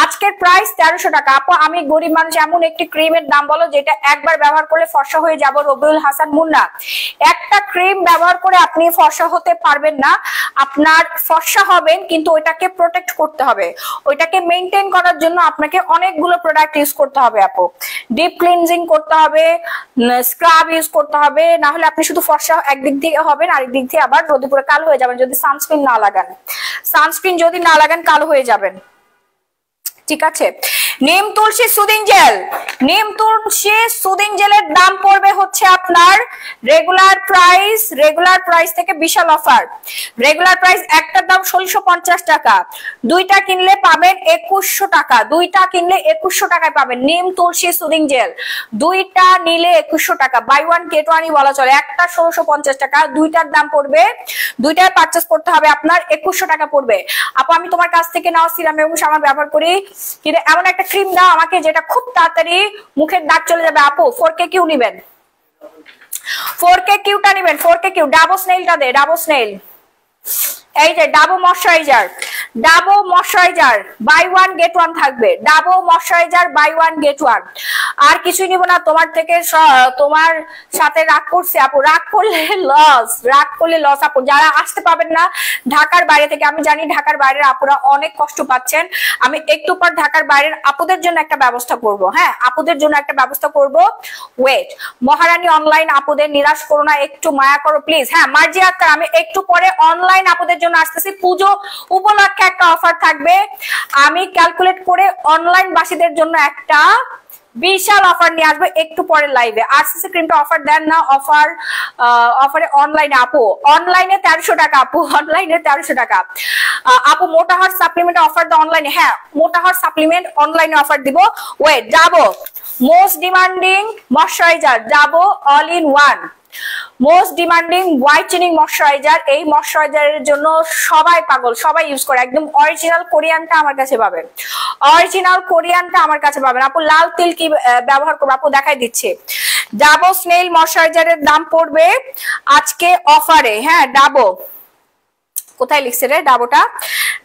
আজকের প্রাইস 1300 টাকা। আপু আমি গরিব মানুষ, এমন একটি ক্রিমের দাম বলো যেটা একবার ব্যবহার করলে ফর্সা হয়ে যাব। রবিউল হাসান মুন্না, একটা ক্রিম ব্যবহার করে আপনি ফর্সা হতে পারবেন না, আপনার ফর্সা হবেন কিন্তু ওইটাকে প্রোটেক্ট করতে হবে, ওইটাকে মেইনটেইন করার জন্য আপনাকে অনেকগুলো প্রোডাক্ট ইউজ করতে হবে। আপু ডিপ ক্লিনজিং করতে হবে, স্ক্রাব ইউজ করতে হবে, না হলে আপনি শুধু ফর্সা একদিক দিয়ে হবেন, আরেক দিক দিয়ে আবার রোদে পুরো কালো হয়ে যাবেন যদি সানস্ক্রিন না লাগান, সানস্ক্রিন যদি না লাগান কালো হয়ে যাবেন, ঠিক আছে। নিম তুলসী সুদিং জেল, নিম তুলসী সুদিং জেলের দাম পড়বে হচ্ছে আপনার রেগুলার প্রাইস থেকে বিশাল অফার। রেগুলার প্রাইস একটার দাম 1650 টাকা, দুইটা কিনলে পাবেন 2100 টাকা, দুইটা কিনলে 2100 টাকায় পাবেন নিম তুলসী সুদিং জেল, দুইটা নিলে 2100 টাকা। বাই ওয়ান গেট ওয়ানই বলা চলে, একটা 1650 টাকা, দুইটার দাম পড়বে, দুইটায় পারচেজ করতে হবে আপনার 2100 টাকা পড়বে। আপু আমি তোমার কাছ থেকে নাও সিরাম এবং সাবান ব্যবহার করি, কিন্তু এমন একটা ক্রিম দাও আমাকে যেটা খুব তাড়াতাড়ি মুখের দাগ চলে যাবে। আপু 4K কিউ নিবেন, 4K কিউটা নিবেন, 4K কিউ। ডাবো স্নেইলটা দে, ডাবো স্নেইল, এই যে Dabo moisturiser, Dabo moisturiser buy one get one থাকবে, Dabo moisturiser buy one get one. আর কিছুই নিব না তোমার থেকে, তোমার সাথে রাগ করছে আপু, রাগ করলে লস, রাগ করলে লস আপু। যারা আসতে পাবেন না ঢাকার বাইরে থেকে, আমি জানি ঢাকার বাইরের আপুরা অনেক কষ্ট পাচ্ছেন, আমি একটু পর ঢাকার বাইরের আপুদের জন্য একটা ব্যবস্থা করব, হ্যাঁ আপুদের জন্য একটা ব্যবস্থা করব। ওয়েট, মহারানী অনলাইন আপুদের নিরাশ করো না, একটু মায়া করো প্লিজ। হ্যাঁ মার্জিয়া আক্তার, আমি একটু পরে অনলাইন আপুদের জন্য আসতেছি, পুজো উপলক্ষে একটা অফার থাকবে, আমি ক্যালকুলেট করে অনলাইন বাসীদের জন্য একটা বিশাল অফার নিয়ে আসবে একটু পরে লাইভে। আরসিসি ক্রিমটা অফার দেন না, অফারে অনলাইনে আপু, অনলাইনে 1300 টাকা আপু, অনলাইনে 1300 টাকা আপু। মোটা হার্ট সাপ্লিমেন্ট অফার দাও অনলাইনে, হ্যাঁ মোটা হার্ট সাপ্লিমেন্ট অনলাইনে অফার দিব। ওয়েট, যাবো মোস্ট ডিমান্ডিং ময়শ্চারাইজার, যাবো all in one most demanding whitening moisturiser. এই ময়শ্চারাইজারের জন্য সবাই পাগল, সবাই ইউজ করে, একদম অরিজিনাল কোরিয়ানটা আমার কাছে পাবেন, অরিজিনাল কোরিয়ানটা আমার কাছে পাবেন আপু। লাল তিল কি ব্যবহার করবো আপু, দেখাই দিচ্ছে। ডাবো স্নেইল ময়শ্চারাইজারের দাম পড়বে আজকে অফারে, হ্যাঁ ডাবো কোথায় লিখছে রে ডাবোটা,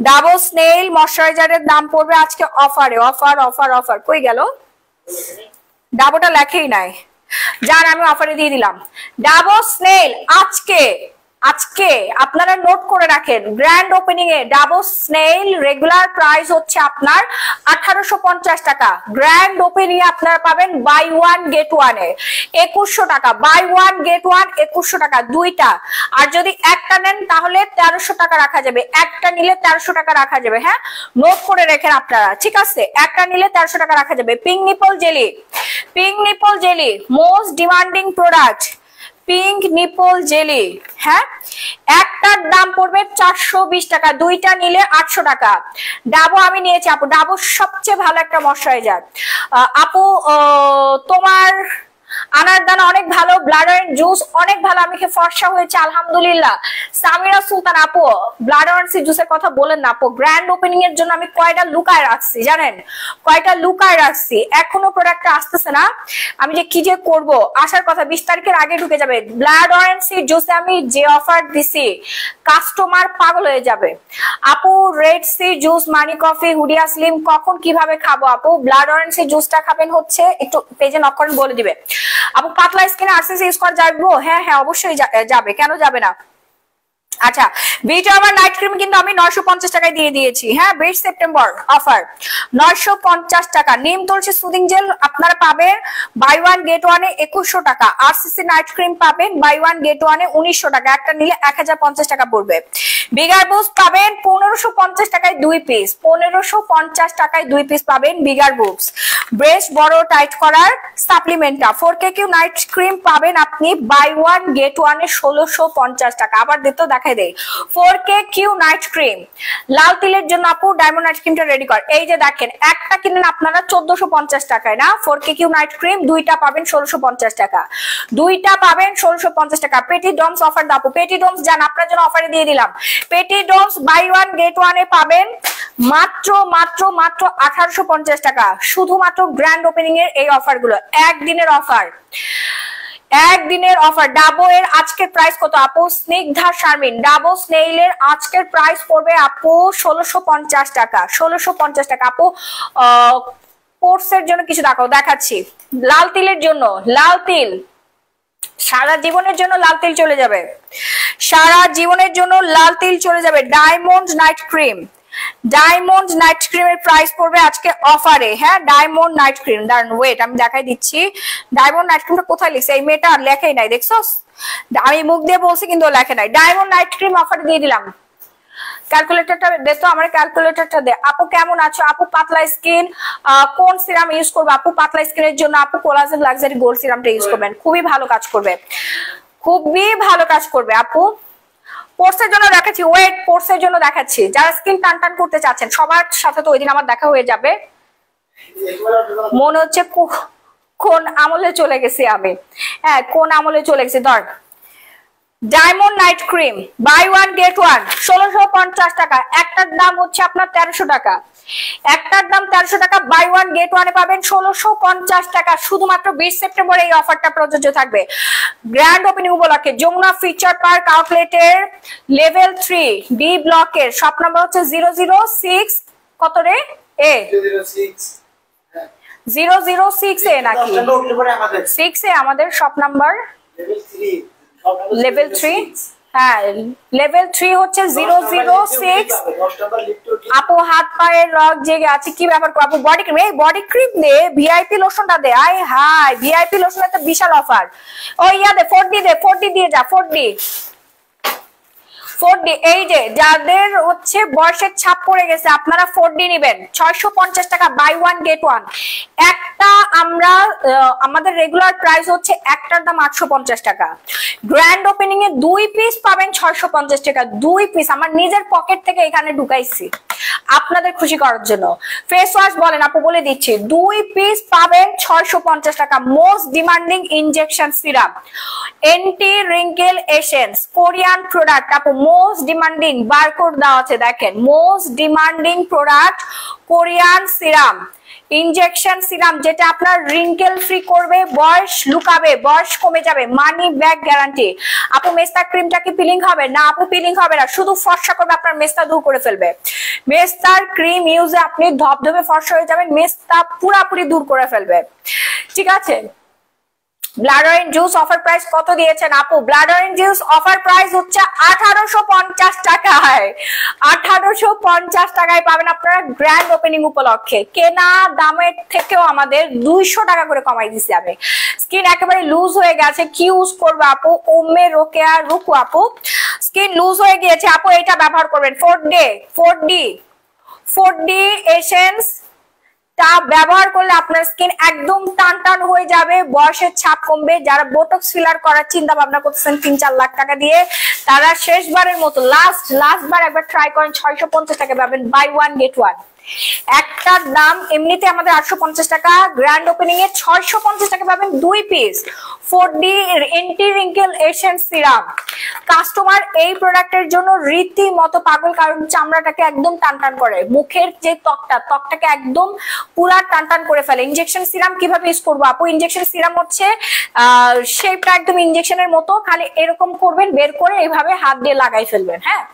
ডাবো স্নেইল ময়শ্চারাইজারের দাম পড়বে আজকে অফারে, অফার অফার অফার, কই গেল ডাবোটা, লেখেই নাই, যান আমি অফারে দিয়ে দিলাম। ডাবো স্নেইল আজকে, আজকে আপনারা নোট করে রাখেন, গ্র্যান্ড ওপেনিং এ ডাবো স্নেইল রেগুলার প্রাইস হচ্ছে আপনার 1850 টাকা, গ্র্যান্ড ওপেনিং এ আপনারা পাবেন বাই ওয়ান গেট ওয়ান এ 2100 টাকা, বাই ওয়ান গেট ওয়ান 2100 টাকা দুইটা। আর যদি একটা নেন তাহলে 1300 টাকা রাখা যাবে, একটা নিলে 1300 টাকা রাখা যাবে, হ্যাঁ নোট করে রাখেন আপনারা, ঠিক আছে একটা নিলে 1300 টাকা রাখা যাবে। Pink nipple jelly, pink nipple jelly most demanding product, pink nipple jelly, হ্যাঁ একটার দাম পড়বে 420 টাকা, দুইটা নিলে 800 টাকা। ডাবো আমি নিয়েছি আপু, ডাবো সবচেয়ে ভালো একটা ময়শ্চারাইজার আপু, তোমার আনার দানা অনেক ভালো, ব্লাড অরেঞ্জ জুস অনেক ভালো, আমি খেয়ে ফর্সা হয়েছে আলহামদুলিল্লাহ। সামিরা সুলতান আপু, ব্লাড অরেঞ্জ জুসের কথা বলেন না আপু, গ্র্যান্ড ওপেনিং এর জন্য আমি কয়টা লুকায় রাখছি জানেন, কয়টা লুকায় রাখছি, এখনো প্রোডাক্টটা আসতেছে না, আমি যে কি যে করব, আসার কথা 20 তারিখের আগে ঢুকে যাবে। ব্লাড অরেঞ্জ জুসে আমি যে অফার দিছি কাস্টমার পাগল হয়ে যাবে আপু। রেড সি জুস, মানি কফি, হুডিয়া স্লিম কখন কিভাবে খাবো আপু? ব্লাড অরেঞ্জ জুসটা খাবেন হচ্ছে, একটু পেজে নক করেন বলে দিবে আপু। পাতলা স্কিনে আরসিসি ইউজ করা যাবে? হ্যাঁ হ্যাঁ অবশ্যই যাবে, কেন যাবে না। আচ্ছা বিট আমার নাইট ক্রিম কিন্তু আমি 950 টাকায় দিয়ে দিয়েছি, হ্যাঁ 20 সেপ্টেম্বর অফার 950 টাকা। নিম তুলসী সুদিং জেল আপনারা পাবেন বাই ওয়ান গেট ওয়ানে 2100 টাকা। আরসিসি নাইট ক্রিম পাবেন বাই ওয়ান গেট ওয়ানে 1900 টাকা, একটা নিলে 1050 টাকা পড়বে। বিগার বুস্ট পাবেন 1550 টাকায় 2 পিস, 1550 টাকায় 2 পিস পাবেন বিগার বুস্ট। ব্রেস্ট বড় টাইট করার সাপ্লিমেন্টটা 4KQ নাইট ক্রিম পাবেন আপনি বাই ওয়ান গেট ওয়ানে 1650 টাকা। আবার দিতে দেখাই দেই 4KQ নাইট ক্রিম। লাল তিলের জন্য আপু ডায়মন্ড নাইট ক্রিমটা রেডি কর, এই যে দেখেন একটা কিনেন আপনারা 1450 টাকায় না, 4KQ নাইট ক্রিম দুইটা পাবেন 1650 টাকা, দুইটা পাবেন 1650 টাকা। পেটি ডমস অফার দাও আপু, পেটি ডমস জান আপনার জন্য অফারে দিয়ে দিলাম। পেটি ডমস বাই ওয়ান গেট ওয়ানে পাবেন মাত্র মাত্র মাত্র 1850 টাকা, শুধুমাত্র গ্র্যান্ড ওপেনিং এর এই অফার গুলো, একদিনের অফার, একদিনের অফার। ডাবো এর আজকের প্রাইস কত আপু? স্নিগ্ধা শারমিন, ডাবো স্নেইল এর আজকের প্রাইস পড়বে আপু 1650 টাকা, 1650 টাকা আপু। কোর্সের জন্য কিছু দেখাচ্ছি, লাল তিলের জন্য, লাল তিল সারা জীবনের জন্য লাল তিল চলে যাবে, সারা জীবনের জন্য লাল তিল চলে যাবে। Diamond night cream, diamond night ক্রিমের প্রাইস পড়বে আজকে অফারে, হ্যাঁ ডায়মন্ড নাইট ক্রিম। দাঁড়ান ওয়েট আমি দেখাই দিচ্ছি, ডায়মন্ড নাইট ক্রিমটা কোথায় লিখছে, এই মেয়েটা আর লেখাই নাই দেখছস, আমি মুখ দিয়ে বলছি কিন্তু লেখে নাই। ডায়মন্ড নাইট ক্রিম অফারে দিয়ে দিলাম। ক্যালকুলেটরটা দে তো, আমার ক্যালকুলেটরটা দে। আপু কেমন আছো আপু? পাতলা স্কিন কোন সিরাম ইউজ করবে আপু? পাতলা স্কিনের জন্য আপু কোলাজেন লাক্সারি গোল্ড সিরামটা ইউজ করবেন, খুবই ভালো কাজ করবে, খুবই ভালো কাজ করবে আপু। পোর্সের জন্য দেখাচ্ছি, ওয়েট পোর্সের জন্য দেখাচ্ছি, যারা স্কিন টান টান করতে চাচ্ছেন সবার সাথে তো ওই দিন আমার দেখা হয়ে যাবে। মনে হচ্ছে কোন আমলে চলে গেছি আমি, হ্যাঁ কোন আমলে চলে গেছি। ধর diamond night cream buy one get one 1650 টাকা, একটার দাম হচ্ছে আপনার 1300 টাকা, একটার দাম 1300 টাকা, বাই ওয়ান গেট ওয়ানে পাবেন 1650 টাকা। শুধুমাত্র 20 সেপ্টেম্বর এই অফারটা প্রযোজ্য থাকবে গ্র্যান্ড ওপেনিং উপলক্ষে। যমুনা ফিচার পার্ক আউটলেটের লেভেল 3 ডি ব্লকের শপ নাম্বার হচ্ছে 006 কত রে এ 006 এ নাকি 6 এ আমাদের শপ নাম্বার লেভেল 3, হ্যাঁ লেভেল 3 হচ্ছে 006। আপু হাত পায়ের রগ জেগে আছে, কি ব্যাপার আপু? বডি ক্রিম, এই বডি ক্রিম দে, ভিআইপি লোশনটা দে, আই হাই ভিআইপি লোশনের তো বিশাল অফার। ও ইয়া দে 4D দে, 4D দিয়ে যা, 4D এই যে যাদের হচ্ছে বয়সের ছাপ পড়ে গেছে আপনারা 4D নেবেন 650 টাকা, বাই ওয়ান গেট ওয়ান। একটা আমরা আমাদের রেগুলার প্রাইস হচ্ছে একটার দাম 850 টাকা, গ্র্যান্ড ওপেনিং এ 2 পিস পাবেন 650 টাকা, 2 পিস আমার নিজের পকেট থেকে এখানে ঢুকাইছি আপনাদের খুশি করার জন্য। ফেস ওয়াশ বলেন আপু, বলে দিচ্ছি 2 পিস পাবেন 650 টাকা। Most demanding injection syrup, anti wrinkle essence, Korean product আপু, মোস্ট ডিমান্ডিং বারকোড দেওয়া আছে দেখেন, most demanding product Korean serum, injection serum যেটা আপনার রিঙ্কেল ফ্রি করবে, বয়স লুকাবে, বয়স কমে যাবে, মানি ব্যাক গ্যারান্টি। আপু মেস্তা ক্রিমটা কি পিলিং হবে না? আপু পিলিং হবে না, শুধু ফর্সা করবে, আপনার মেস্তা দূর করে ফেলবে। মেস্তার ক্রিম ইউজে আপনি ধবধবে ফর্সা হয়ে যাবেন, মেস্তা পুরাপুরি দূর করে ফেলবে, ঠিক আছে। Blood orange juice offer price কত দিয়েছেন আপু? Blood orange juice offer price হচ্ছে 1850 টাকায়, 1850 টাকায় পাবেন আপনারা গ্র্যান্ড ওপেনিং উপলক্ষে। কেনা দামের থেকেও আমাদের 200 টাকা করে কমাই দিছি আমি। স্কিন একেবারে লুজ হয়ে গেছে, কি ইউজ করবে আপু? ওমে রোকেয়া রুকু আপু, স্কিন লুজ হয়ে গিয়েছে আপু, এটা ব্যবহার করবেন 4D এসেন্স তা ব্যবহার করলে আপনার স্কিন একদম টান টান হয়ে যাবে, বয়সের ছাপ কমবে। যারা বোটক্স ফিলার করার চিন্তা ভাবনা করতেছেন 3-4 লাখ টাকা দিয়ে, তারা শেষবারের মতো লাস্ট বার একবার ট্রাই করেন, 650 টাকা পাবেন, বাই ওয়ান গেট ওয়ান। একটার দাম এমনিতে আমাদের 850 টাকা, গ্র্যান্ড ওপেনিং এ 650 টাকা পাবেন 2 piece 4D anti wrinkle essence serum. Customer এই প্রোডাক্টের জন্য রীতিমতো পাগল, কারণ চামড়াটাকে একদম টানটান করে, মুখের যে ত্বকটাকে একদম পুরা টানটান করে ফেলে। ইনজেকশন সিরাম কিভাবে ইউজ করবো আপু? ইনজেকশন সিরাম হচ্ছে শেপটা একদম ইনজেকশনের মতো, খালি এরকম করবেন, বের করে এইভাবে হাত দিয়ে লাগাই ফেলবেন। হ্যাঁ,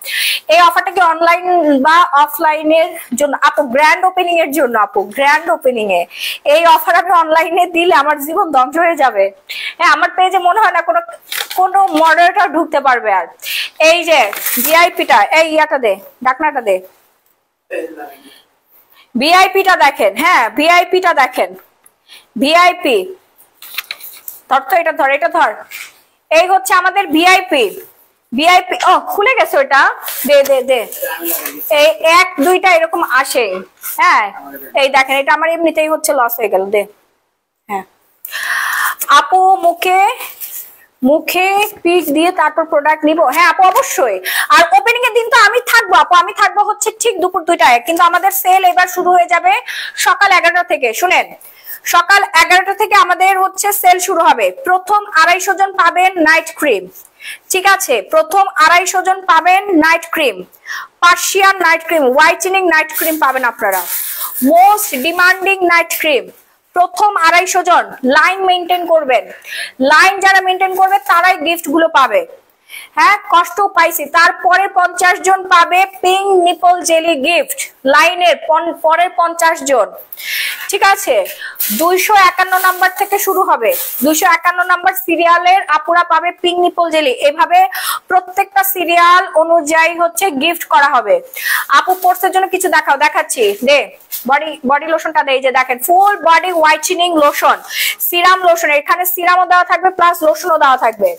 এই অফারটা কি অনলাইন বা অফলাইনের জন্য আপু? গ্র্যান্ড ওপেনিং এর জন্য আপু, গ্র্যান্ড ওপেনিং এ এই অফার আমি অনলাইনে দিলে আমার জীবন ধ্বংস হয়ে যাবে। হ্যাঁ, আমার পেজে মনে হয় না কোনো মডারেটর ঢুকতে পারবে আর। এই যে ভিআইপিটা, এই ইয়াটা দে, ঢাকনাটা দে, ভিআইপিটা দেখেন, হ্যাঁ ভিআইপিটা দেখেন, ভিআইপি ধর তো, এটা ধর, এটা ধর, এই হচ্ছে আমাদের ভিআইপি। ও খুলে গেছে ওটা, দে দে দে, এই 1-2টা এরকম আসে। হ্যাঁ এই দেখেন, এটা আমার এমনিতেই হচ্ছে লস হয়ে গেল, দে। হ্যাঁ আপু মুখে পিক দিয়ে তারপর প্রোডাক্ট নিব? হ্যাঁ আপু অবশ্যই। আর ওপেনিং এর দিন তো আমি থাকবো আপু, আমি থাকবো হচ্ছে ঠিক দুপুর 2টায়, কিন্তু আমাদের সেল এবার শুরু হয়ে যাবে সকাল 11টা থেকে। শুনেন, সকাল 11টা থেকে আমাদের হচ্ছে সেল শুরু হবে। প্রথম 250 জন পাবেন নাইট ক্রিম, ঠিক আছে, প্রথম 250 জন পাবেন night cream, Persian night cream, whitening night cream পাবেন আপনারা। মোস্ট ডিমান্ডিং নাইট ক্রিম, প্রথম 250 জন লাইন মেনটেন করবেন, লাইন যারা মেনটেন করবে তারাই গিফট গুলো পাবে। হ্যাঁ কষ্ট পাইছি। তারপরে 50 জন পাবে পিঙ্ক নিপল জেলি গিফট, লাইনের পরের 50 জন, ঠিক আছে। 251 নাম্বার থেকে শুরু হবে, 251 নাম্বার সিরিয়ালের আপুরা পাবে পিঙ্ক নিপল জেলি। এভাবে প্রত্যেকটা সিরিয়াল অনুযায়ী হচ্ছে গিফট করা হবে। আপু কোর্সের জন্য কিছু দেখাচ্ছি, দে বডি লোশনটা দেই, যে দেখেন full body whitening lotion, serum lotion, এখানে সিরামও দেওয়া থাকবে প্লাস লোশনও দেওয়া থাকবে।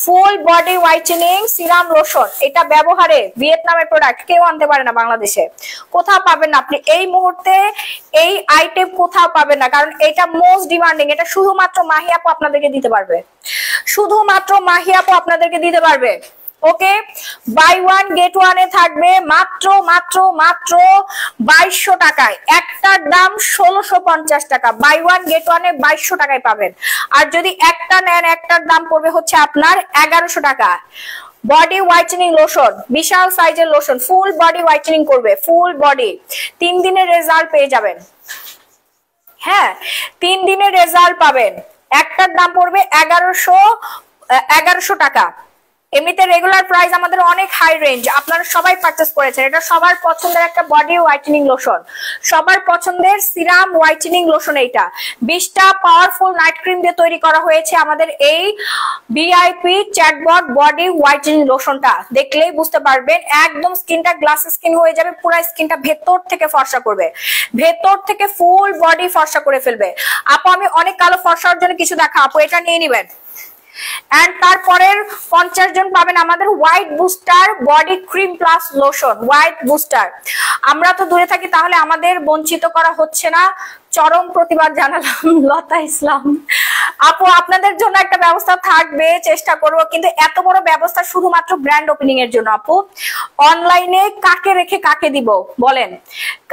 Full body whitening serum lotion, এটা ব্যবহারে ভিয়েতনামের প্রোডাক্ট, কেউ আনতে পারে না বাংলাদেশে, কোথাও পাবেন না আপনি এই মুহূর্তে, এই আইটেম কোথাও পাবেন না, কারণ এটা মোস্ট ডিমান্ডিং। এটা শুধুমাত্র মাহি আপু আপনাদেরকে দিতে পারবে, শুধুমাত্র মাহি আপু আপনাদেরকে দিতে পারবে। ওকে, বাই ওয়ান গেট ওয়ানে থাকবে মাত্র মাত্র মাত্র 2200 টাকায়, একটার দাম 1650 টাকা, বাই ওয়ান গেট ওয়ানে 2200 টাকায় পাবেন। আর যদি একটা নেন একটার দাম পড়বে হচ্ছে আপনার 1100 টাকা। বডি হোয়াইটেনিং লোশন, বিশাল সাইজের লোশন, ফুল বডি হোয়াইটেনিং করবে, ফুল বডি, 3 দিনের রেজাল্ট পেয়ে যাবেন। হ্যাঁ 3 দিনের রেজাল্ট পাবেন, একটার দাম পড়বে 1100 টাকা। এমনিতে রেগুলার প্রাইস আমাদের অনেক হাই রেঞ্জ, আপনারা সবাই পারচেজ করেছেন। এটা সবার পছন্দের একটা বডি হোয়াইটেনিং লোশন, সবার পছন্দের সিরাম হোয়াইটেনিং লোশন। এইটা 20টা পাওয়ারফুল নাইট ক্রিম দিয়ে তৈরি করা হয়েছে আমাদের এই ভিআইপি চ্যাটবট বডি হোয়াইটেনিং লোশনটা। দেখলেই বুঝতে পারবেন একদম স্কিনটা গ্লাস স্কিন হয়ে যাবে, পুরো স্কিনটা ভেতর থেকে ফর্সা করবে, ভেতর থেকে ফুল বডি ফর্সা করে ফেলবে। আপু আমি অনেক কালো ফর্সার জন্য কিছু দেখা, আপু এটা নিয়ে নিবেন। এন্ড তারপরের 50 জন পাবেন আমাদের white booster body cream plus lotion, white booster. আমরা তো দূরে থাকি, তাহলে আমাদের বঞ্চিত করা হচ্ছে না, চরম প্রতিবাদ জানালাম। লতা ইসলাম আপু আপনাদের জন্য একটা ব্যবস্থা থাকবে, চেষ্টা করব, কিন্তু এত বড় ব্যবস্থা শুধুমাত্র ব্র্যান্ড ওপেনিং এর জন্য। আপু অনলাইনে কাকে রেখে কাকে দিব বলেন,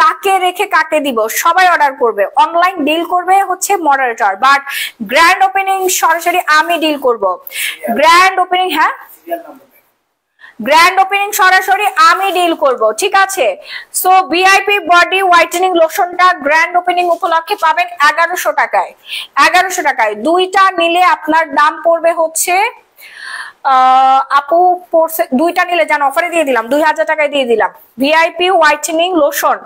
কাকে রেখে কাকে দিব? সবাই অর্ডার করবে, অনলাইন ডিল করবে হচ্ছে মডারেটর, বাট গ্র্যান্ড ওপেনিং সরাসরি আমি ডিল করব। গ্র্যান্ড ওপেনিং, হ্যাঁ গ্র্যান্ড ওপেনিং সরাসরি আমি ডিল করব, ঠিক আছে? সো ভিআইপি বডি হোয়াইটেনিং লোশনটা গ্র্যান্ড ওপেনিং উপলক্ষে পাবেন 1100 টাকায়, 1100 টাকায়। দুইটা নিলে আপনার দাম পড়বে হচ্ছে আপু পড়ছে, দুইটা নিলে জান অফারে দিয়ে দিলাম, 2000 টাকায় দিয়ে দিলাম। ভিআইপি হোয়াইটেনিং লোশন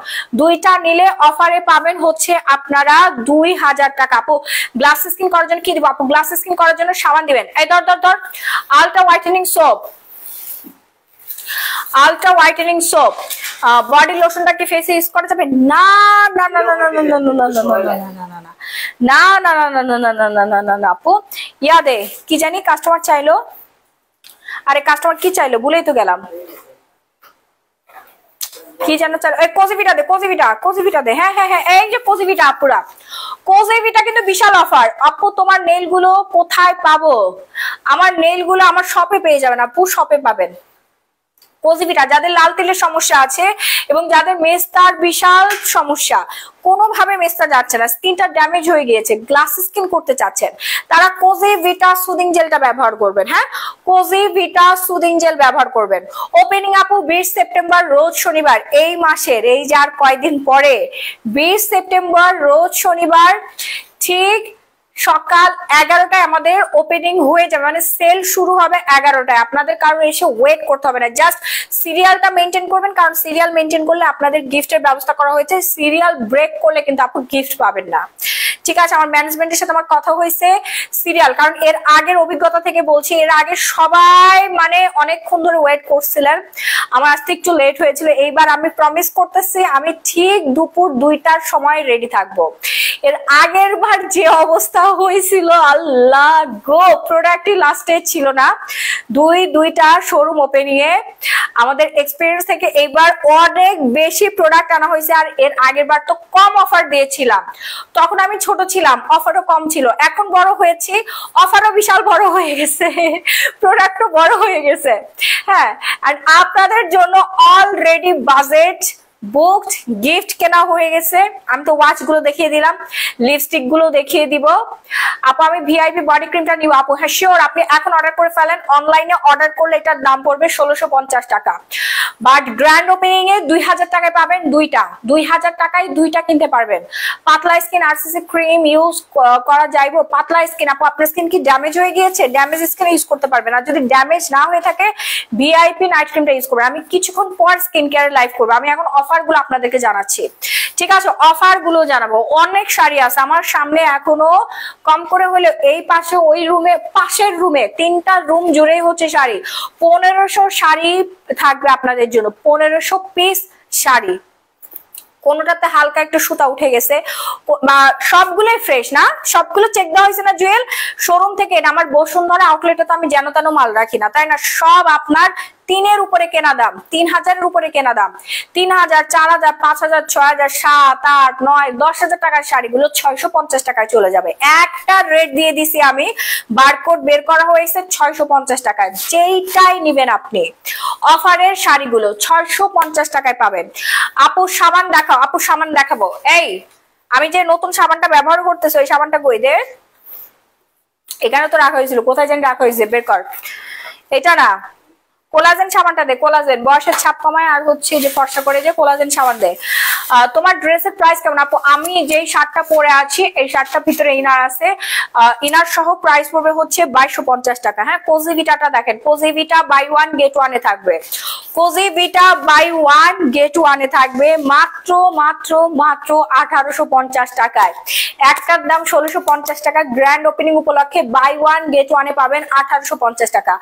দুইটা নিলে অফারে পাবেন হচ্ছে আপনারা 2000 টাকা। আপু গ্লাস স্কিন করার জন্য কি দিব? আপু গ্লাস স্কিন করার জন্য সাবান দিবেন, এই ধর ধর ধর ultra whitening soap, ultra whitening soap. Body লোশনটা কি ফেসে ইউজ করা যাবে? না না না না না না না না না না না না না না আপু ইয়া দে কি জানি কাস্টমার চাইলো, আরে কাস্টমার কি চাইলো ভুলেই তো গেলাম, কি জানো চাইলো, কোজিভিটা দে, কোজিভিটা দে, হ্যাঁ হ্যাঁ হ্যাঁ এই যে কোজিভিটা আপুরা, কোজিভিটা কিন্তু বিশাল অফার। আপু তোমার নেইল গুলো কোথায় পাবো? আমার নেইল গুলো আমার শপে পেয়ে যাবেন আপু, শপে পাবেন। কোজিভিটা যাদের লাল তিলের সমস্যা আছে এবং যাদের মেস্তার বিশাল সমস্যা, কোনোভাবে মেস্তা যাচ্ছে না, স্কিনটা ড্যামেজ হয়ে গিয়েছে, গ্লাস স্কিন করতে চাচ্ছেন, তারা কোজিভিটা সুদিং জেলটা ব্যবহার করবেন। হ্যাঁ কোজিভিটা সুদিং জেল ব্যবহার করবেন। ওপেনিং আপু 20 সেপ্টেম্বর রোজ শনিবার, এই মাসের এই যার কয়েকদিন পরে 20 সেপ্টেম্বর রোজ শনিবার ঠিক সকাল 11টায় আমাদের ওপেনিং হয়ে যাবে, মানে সেল শুরু হবে 11টায়। আপনাদের কারো এসে ওয়েট করতে হবে না, জাস্ট সিরিয়ালটা মেনটেন করবেন, কারণ সিরিয়াল মেনটেন করলে আপনাদের গিফটের ব্যবস্থা করা হয়েছে, সিরিয়াল ব্রেক করলে কিন্তু আপনি গিফট পাবেন না, ঠিক আছে? আমার ম্যানেজমেন্টের সাথে আমার কথা হয়েছে সিরিয়াল, কারণ এর আগের অভিজ্ঞতা থেকে বলছি, এর আগে সবাই মানে অনেকক্ষণ ধরে ওয়েট করছিলেন, আমার আসতে একটু লেট হয়েছিল। এইবার আমি প্রমিস করতেছি আমি ঠিক দুপুর 2টার সময় রেডি থাকবো। এর আগের বার যে অবস্থা হয়েছিল আল্লাহ গো, প্রোডাক্টই লাস্টে ছিল না, দুইটা শোরুম ওপেনিং এ আমাদের এক্সপেরিয়েন্স থেকে এইবার অনেক বেশি প্রোডাক্ট আনা হয়েছে। আর এর আগের বার তো কম অফার দিয়েছিলাম, তখন আমি ছোট ছিলাম, অফারও কম ছিল, এখন বড় হয়েছি, অফারও বিশাল বড় হয়ে গেছে, প্রোডাক্টও বড় হয়ে গেছে। হ্যাঁ আর আপনাদের জন্য অলরেডি বাজেট বুকড গিফট কেনা হয়ে গেছে। আমি তো ওয়াচ গুলো দেখিয়ে দিলাম, লিপস্টিক গুলো দেখিয়ে দিব। আপু আমি ভিআইপি বডি ক্রিমটা নিব আপু? হ্যাঁ শিওর, আপনি এখন অর্ডার করে ফেলেন, অনলাইনে অর্ডার করলে এটার দাম পড়বে 1650 টাকা, বাট গ্র্যান্ড ওপেনিং এ 2000 টাকায় পাবেন দুইটা, 2000 টাকায় দুইটা কিনতে পারবেন। পাতলা স্কিন আরসিসি ক্রিম ইউজ করা যাইবো? পাতলা স্কিন আপু আপনার স্কিন কি ড্যামেজ হয়ে গিয়েছে? ড্যামেজ স্কিন ইউজ করতে পারবেন, আর যদি ড্যামেজ না হয়ে থাকে ভিআইপি নাইট ক্রিমটা ইউজ করবেন। আমি কিছুক্ষণ পর স্কিন কেয়ার লাইভ করবো, আমি এখন অফার গুলো আপনাদেরকে জানাচ্ছি, ঠিক আছে? অফার গুলো জানাবো, অনেক শাড়ি আছে আমার সামনে, এখনো কম করে হলে এই পাশে ওই রুমে পাশের রুমে 3টা রুম জুড়েই হচ্ছে শাড়ি। 1500 শাড়ি থাকবে আপনাদের জন্য, 1500 পিস শাড়ি, কোনোটাতে হালকা একটু সুতা উঠে গেছে, সবগুলোই ফ্রেশ না, সবগুলো চেক দেওয়া হয়েছে না জুয়েল শোরুম থেকে। এটা আমার বসুন্ধরা আউটলেটে তো আমি যেন তেন মাল রাখি না, তাই না? সব আপনার 3-এর উপরে কেনা দাম, 3000-এর উপরে কেনা দাম, 3000, 4000, 5000, 6000, 7, 8, 9, 10,000 টাকার শাড়িগুলো 650 টাকায় চলে যাবে। একটা রেট দিয়ে দিছি আমি, বারকোড বের করা হয়েছে 650 টাকায়, যেইটাই নিবেন আপনি। অফারের শাড়িগুলো 650 টাকায় পাবেন। আপু সাবান দেখাও, আপু সাবান দেখাবো। এই আমি যে নতুন সাবানটা ব্যবহার করতেছি ওই সাবানটা কই দে, এখানে তো রাখা হয়েছিল, কোথায় যেন রাখা হয়েছে, বের কর। এটা না, কোলাজেন সাবানটা দে, কোলাজেন বয়সের ছাপ কমায় আর হচ্ছে যে ফর্সা করে যে কোলাজেন সাবান দে। তোমার ড্রেসের প্রাইস কেমন আপু? আমি যেই শার্টটা পরে আছি এই শার্টটার ভিতরে ইনার আছে, ইনার সহ প্রাইস পড়বে হচ্ছে 2250 টাকা। হ্যাঁ, কোজিভিটাটা দেখেন, কোজিভিটা বাই 1 গেট 1 এ থাকবে, কোজিভিটা বাই 1 গেট 1 এ থাকবে মাত্র মাত্র মাত্র 1850 টাকায়। একটার দাম 1650 টাকা, গ্র্যান্ড ওপেনিং উপলক্ষে বাই 1 গেট 1 এ পাবেন 1850 টাকা।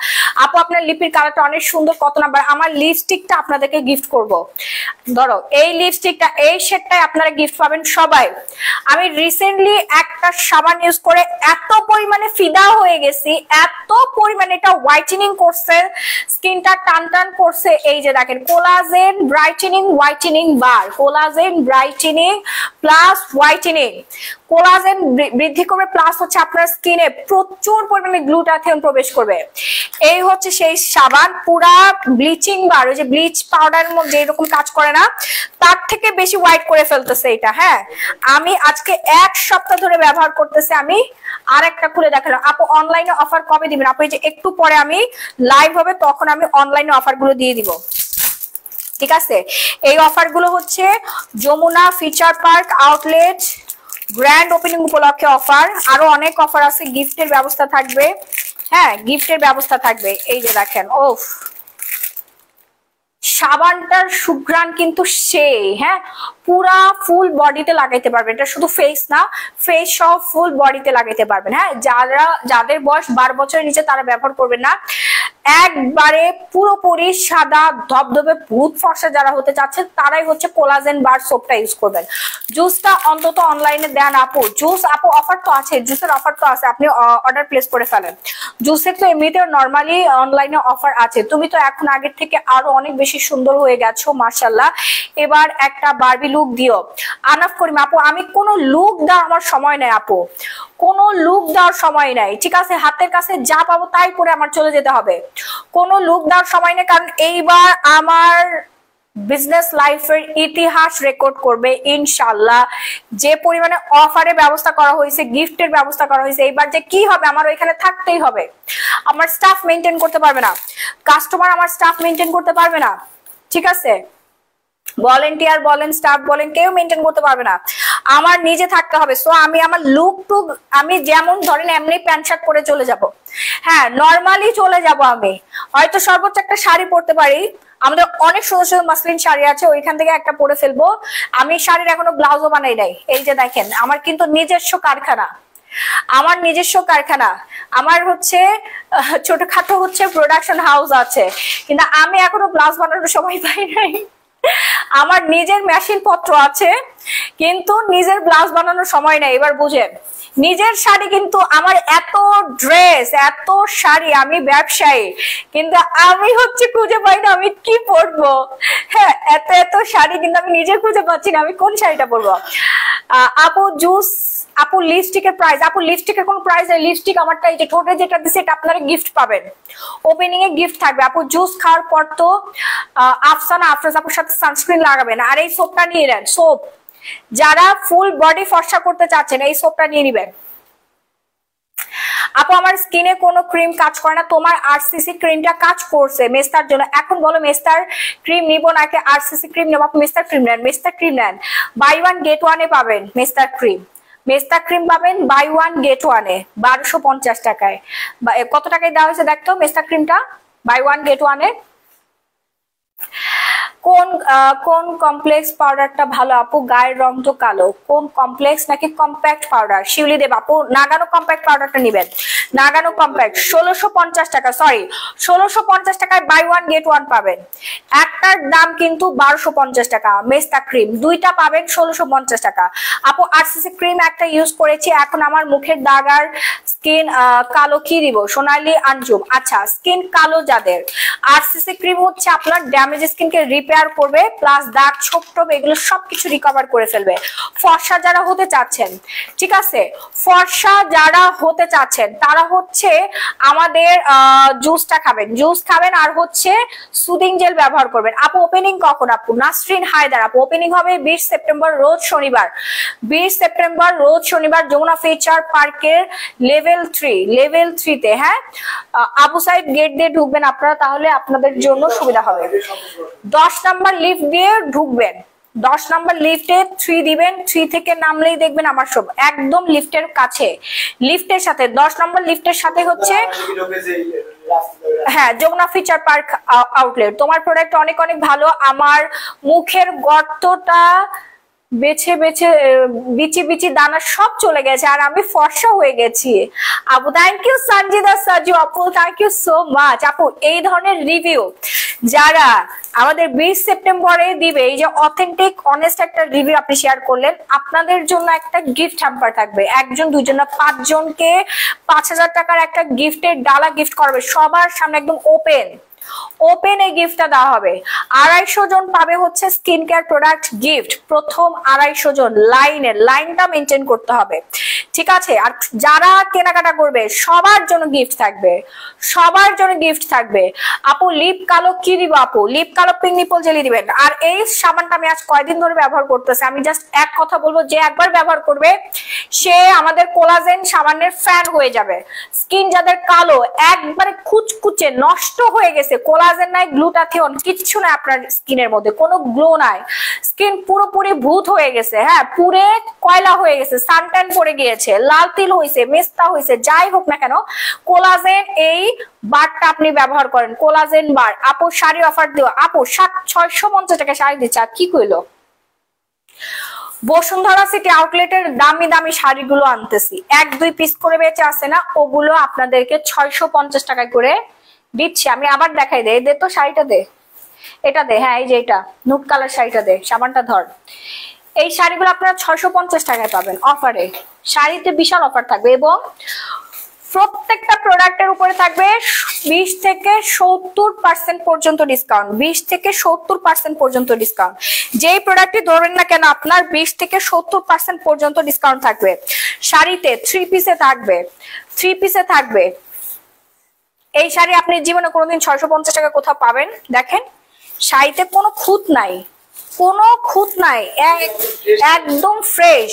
আপু আপনার লিপির কালারটা অনেক সুন্দর, কত নাম্বার? আমার লিপস্টিকটা আপনাদেরকে গিফট করব। ধরো এই লিপস্টিকটা, এই শেডটাই আপনারা গিফট পাবেন সবাই। আমি রিসেন্টলি একটা সাবান ইউজ করে এত পরিমাণে ফিদা হয়ে গেছি, এত পরিমাণে এটা হোয়াইটেনিং করছে, স্কিনটা টান টান করছে। এই যে দেখেন, collagen brightening whitening bar, collagen brightening plus whitening, collagen বৃদ্ধি করবে প্লাস হচ্ছে আপনার স্কিনে প্রচুর পরিমাণে গ্লুটাথিয়ন প্রবেশ করবে। এই হচ্ছে সেই সাবান, পুরা ব্লিচিং বার, ওই যে ব্লিচ পাউডারের মধ্যে এরকম কাজ করে না, তার থেকে বেশি হোয়াইট করে ফেলতেছে এটা। হ্যাঁ, আমি আজকে 1 সপ্তাহ ধরে ব্যবহার করতেছি। আমি আর একটা খুলে দেখালাম। আপু অনলাইনে অফার কবে দিবেন? আপু এই যে একটু পরে আমি লাইভ হবে, তখন আমি অনলাইনে অফার গুলো দিয়ে দিব, ঠিক আছে? এই অফার গুলো হচ্ছে Jamuna future park outlet grand opening উপলক্ষে অফার, আরো অনেক অফার আছে, গিফটের ব্যবস্থা থাকবে। হ্যাঁ, গিফটের ব্যবস্থা থাকবে। এই যে দেখেন, ওফ সাবানটার সুঘ্রাণ কিন্তু সেই, হ্যাঁ, পুরা ফুল বডিতে লাগাইতে পারবেন, এটা শুধু ফেস না, ফেস সহ ফুল বডিতে লাগাইতে পারবেন। হ্যাঁ, যাদের বয়স 12 বছরের নিচে তারা ব্যবহার করবেন না, একবারে পুরোপুরি সাদা ধবধবে ভূত ফর্সা যারা হতে চাচ্ছে তারাই হচ্ছে কোলাজেন বার সোপটা ইউজ করবেন। জুসটা অন্তত অনলাইনে দেন আপু, জুস আপু অফার তো আছে, জুসের অফার তো আছে, আপনি অর্ডার প্লেস করে ফেলেন। জুসের তো এমনিতেও নর্মালি অনলাইনে অফার আছে। তুমি তো এখন আগের থেকে আরো অনেক বেশি সুন্দর হয়ে গেছো মাশাআল্লাহ, এবার একটা বারবি লুক দিও। আনাফ করিম আপু, আমি কোনো লুক দেওয়ার আমার সময় নাই আপু, কোনো লুক দেওয়ার সময় নাই, ঠিক আছে? হাতের কাছে যা পাবো তাই পরে আমার চলে যেতে হবে, কোনো লুক দেওয়ার সময় নেই। কারণ এইবার আমার বিজনেস লাইফের ইতিহাস রেকর্ড করবে ইনশাআল্লাহ। যে পরিমাণে অফারের ব্যবস্থা করা হয়েছে, গিফটের ব্যবস্থা করা হয়েছে, এইবার যে কি হবে, আমার ওইখানে থাকতেই হবে। আমার স্টাফ মেনটেন করতে পারবে না, কাস্টমার আমার স্টাফ মেনটেন করতে পারবে না, ঠিক আছে? ভলেন্টিয়ার বলেন, স্টাফ বলেন, কেউ মেনটেন করতে পারবে না, আমার নিজে থাকতে হবে। সো আমি আমার লুক টুক আমি যেমন ধরেন এমনি প্যান্ট শার্ট পরে চলে যাব। হ্যাঁ, নর্মালি চলে যাব। আমি হয়তো সর্বোচ্চ একটা শাড়ি পরতে পারি, আমাদের অনেক সুন্দর সুন্দর মাসলিন শাড়ি আছে, ওইখান থেকে একটা পরে ফেলবো। আমি শাড়ির এখনো ব্লাউজও বানাই নাই। এই যে দেখেন, আমার কিন্তু নিজস্ব কারখানা, আমার নিজস্ব কারখানা, আমার হচ্ছে ছোটখাটো হচ্ছে প্রোডাকশন হাউস আছে, কিন্তু আমি এখনো ব্লাউজ বানানোর সময় পাই নাই। আমার নিজের মেশিন পত্র আছে, কিন্তু নিজের ব্লাউজ বানানোর সময় নাই। এবার বুঝেন, নিজের শাড়ি কিন্তু আমার এত ড্রেস, এত শাড়ি, আমি ব্যবসায়ী, কিন্তু আমি হচ্ছে খুঁজে পাই না আমি কি পরবো। হ্যাঁ, এত এত শাড়ি কিন্তু আমি নিজে খুঁজে পাচ্ছি না আমি কোন শাড়িটা পরবো। আপু জুস, আপু লিপস্টিকের প্রাইস, আপু লিপস্টিকের কোনো প্রাইস নেই। লিপস্টিক আমারটা এই যে ঠোঁটে যেটা দিচ্ছে এটা আপনারা গিফট পাবেন, ওপেনিং এ গিফট থাকবে। আপু জুস খাওয়ার পর তো আফসানা আফরোজ আপুর সাথে সানস্ক্রিন লাগাবেন, আর এই সোপটা নিয়ে নেন। সোপ যারা ফুল বডি ফর্সা করতে চাচ্ছেন এই সোপটা নিয়ে নিবেন। আপু আমার স্কিনে কোনো ক্রিম কাজ করে না, তোমার আরসিসি ক্রিমটা কাজ করছে মেস্তার জন্য। এখন বলো মেস্তার ক্রিম নিব নাকি আরসিসি ক্রিম নেব? আপু মেস্তার ক্রিম নেন, মেস্তার ক্রিম নেন, বাই 1 গেট 1 এ পাবেন মেস্তার ক্রিম। মেস্তা ক্রিম পাবেন বাই 1 গেট 1 এ 1250 টাকায়। কত টাকায় দেওয়া হয়েছে দেখতো মেস্তা ক্রিমটা বাই 1 গেট 1 এ? কোন কমপ্লেক্স পাউডারটা ভালো আপু? গায়ের রং তো কালো, কোন কমপ্লেক্স নাকি কম্প্যাক্ট পাউডার? শিউলি দেব আপু নাগানো কম্প্যাক্ট পাউডারটা নেবেন, নাগানো কম্প্যাক্ট 1650 টাকা, সরি 1650 টাকায় বাই ওয়ান গেট ওয়ান পাবেন। একটার দাম কিন্তু 1250 টাকা। মেস্তা ক্রিম দুইটা পাবেন 1650 টাকা। আপু আরসিসি ক্রিম একটা ইউজ করেছি, এখন আমার মুখের দাগ আর স্কিন কালো, কি দিব? সোনালি আঞ্জুম। আচ্ছা, স্কিন কালো যাদের, আরসিসি ক্রিম হচ্ছে আপনার ড্যামেজ স্কিনকে রিপেয়ার করবে, প্লাস দাগ ছোপ টোপ এগুলো সবকিছু রিকভার করে ফেলবে। ফর্সা যারা হতে চাচ্ছেন, ঠিক আছে, ফর্সা যারা হতে চাচ্ছেন তারা হচ্ছে আমাদের জুসটা খাবেন, জুস খাবেন আর হচ্ছে সুদিং জেল ব্যবহার করবেন। আপু ওপেনিং কখন? আপু নাসরিন হায়দার আপু ওপেনিং হবে 20 সেপ্টেম্বর রোজ শনিবার, 20 সেপ্টেম্বর রোজ শনিবার যমুনা ফিউচার পার্কের লেভেল 3 তে। হ্যাঁ, আবু সাইড গেট দিয়ে ঢুকবেন আপনারা, তাহলে আপনাদের জন্য সুবিধা হবে। 10 নাম্বার লিফট দিয়ে ঢুকবেন, 10 নাম্বার লিফটে 3 দিবেন, 3 থেকে নামলেই দেখবেন আমার সব একদম লিফটের কাছে, লিফটের সাথে 10 নাম্বার লিফটের সাথে হচ্ছে হ্যাঁ যমুনা ফিউচার পার্ক আউটলেট। তোমার প্রোডাক্ট অনেক অনেক ভালো, আমার মুখের গর্তটা বেছে বেছে বিচি বিচি দানা সব চলে গেছে আর আমি ফর্সা হয়ে গেছি। আপু থ্যাংক ইউ সঞ্জিদা সাজু আপু, থ্যাংক ইউ সো মাচ। আপু এই ধরনের রিভিউ যারা আমাদের 20 সেপ্টেম্বরে দিবে, এই যে অথেন্টিক অনেস্ট একটা রিভিউ আপনি শেয়ার করলেন, আপনাদের জন্য একটা গিফট হ্যাম্পার থাকবে। একজন দুইজন না 5 জনকে 5000 টাকার একটা গিফটের ডালা গিফট করবে, সবার সামনে একদম ওপেন এই গিফটটা দেওয়া হবে। 250 জন পাবে হচ্ছে স্কিন কেয়ার প্রোডাক্ট গিফট, প্রথম 250 জন লাইনটা মেনটেন করতে হবে, ঠিক আছে। আর যারা কেনাকাটা করবে সবার জন্য গিফট থাকবে, সবার জন্য গিফট থাকবে। আপু লিপ কালো কি দিব? আপু লিপ কালো পিঙ্ক নিপল জেলি দিবেন। আর এই সাবানটা আমি আজ কয়দিন ধরে ব্যবহার করতেছি, আমি জাস্ট এক কথা বলবো, যে একবার ব্যবহার করবে সে আমাদের কোলাজেন সাবানের ফ্যান হয়ে যাবে। স্কিন যাদের কালো একবারে কুচকুচে নষ্ট হয়ে গেছে, কোলাজেন নাই, গ্লুটাথিয়ন কিচ্ছু নাই আপনার স্কিনের মধ্যে, কোনো গ্লো নাই, স্কিন পুরোপুরি ভূত হয়ে গেছে, হ্যাঁ পুরে কয়লা হয়ে গেছে, সানট্যান পড়ে গিয়েছে, লাল তিল হয়েছে, মেস্তা হয়েছে, যাই হোক না কেন কোলাজেন এই বারটা আপনি ব্যবহার করেন, কোলাজেন বার। আপু শাড়ি অফার দিও, আপু 650 টাকা শাড়ি দিচ্ছে, কি কইলো? বসুন্ধরা সিটি আউটলেটের দামি দামি শাড়িগুলো আনতেছি, 1-2 পিস করে বেঁচে আছে না, ওগুলো আপনাদেরকে 650 টাকা করে দিচ্ছি। আমি আবার দেখাই দে, দে তো শাড়িটা দে, এটা দে, হ্যাঁ এই যে এটা নুট কালার শাড়িটা দে, সাবানটা ধর। এই শাড়িগুলো আপনারা 650 টাকায় পাবেন অফারে, শাড়িতে বিশাল অফার থাকবে এবং প্রত্যেকটা প্রোডাক্টের উপরে থাকবে 20 থেকে 70% পর্যন্ত ডিসকাউন্ট, 20 থেকে 70% পর্যন্ত ডিসকাউন্ট। যেই প্রোডাক্টটি ধরবেন না কেন আপনার 20 থেকে 70% পর্যন্ত ডিসকাউন্ট থাকবে। শাড়িতে 3 পিসে থাকবে, 3 পিসে থাকবে। এই শাড়ি আপনি জীবনে কোনোদিন 650 টাকা কোথাও পাবেন? দেখেন শাড়িতে কোনো খুঁত নাই, কোনো খুঁত নাই, একদম ফ্রেশ।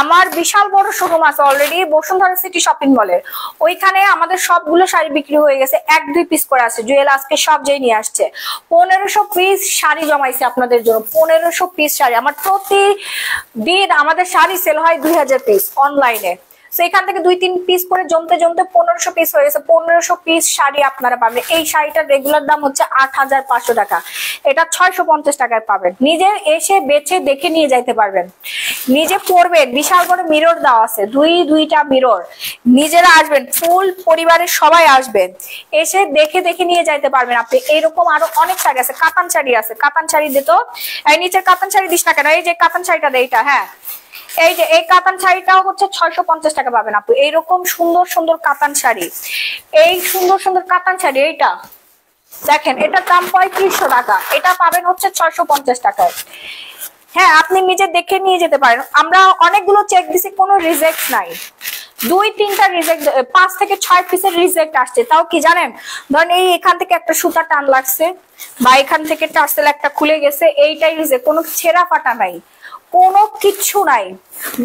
আমার বিশাল বড় শোরুম আছে অলরেডি বসুন্ধরা সিটি শপিং মলের, ওইখানে আমাদের সবগুলো শাড়ি বিক্রি হয়ে গেছে, 1-2 পিস করে আছে। জুয়েল আজকে সব যেই নিয়ে আসছে, 1500 পিস শাড়ি জমাইছে আপনাদের জন্য, 1500 পিস শাড়ি। আমার প্রতিদিন আমাদের শাড়ি সেল হয় 2000 পিস অনলাইনে, সেখান থেকে 2-3 পিস করে জমতে জমতে 1500 পিস হয়ে গেছে। 1500 পিস শাড়ি আপনারা পাবেন। এই শাড়িটার রেগুলার দাম হচ্ছে 8500 টাকা, এটা 650 টাকায় পাবেন। নিজে এসে বেছে দেখে নিয়ে যাইতে পারবেন, নিজে পরবেন, বিশাল বড় মিরর দেওয়া আছে, দুইটা মিরর, নিজেরা আসবেন, ফুল পরিবারের সবাই আসবেন, এসে দেখে দেখে নিয়ে যাইতে পারবেন আপনি। এইরকম আরো অনেক শাড়ি আছে, কাতান শাড়ি আছে, কাতান শাড়ি দিত, এই নিচের কাতান শাড়ি দিস না কেন, এই যে কাতান শাড়িটা দে, এইটা, হ্যাঁ এই যে এই কাতান শাড়িটাও হচ্ছে 650 টাকা পাবেন আপু। এইরকম সুন্দর সুন্দর কাতান শাড়ি, এই সুন্দর সুন্দর কাতান শাড়ি, এইটা দেখেন এটার দাম 3500 টাকা, এটা পাবেন হচ্ছে 650 টাকায়। হ্যাঁ আপনি নিজে দেখে নিয়ে যেতে পারেন, আমরা অনেকগুলো চেক দিছি, কোনো রিজেক্ট নাই, 2-3টা রিজেক্ট, 5 থেকে 6 পিসের রিজেক্ট আসছে। তাও কি জানেন, ধরেন এই এখান থেকে একটা সুতা টান লাগছে বা এখান থেকে টার্সেল একটা খুলে গেছে, এইটাই রিজেক্ট, কোনো ছেঁড়া ফাটা নাই, কোনো কিচ্ছু নাই।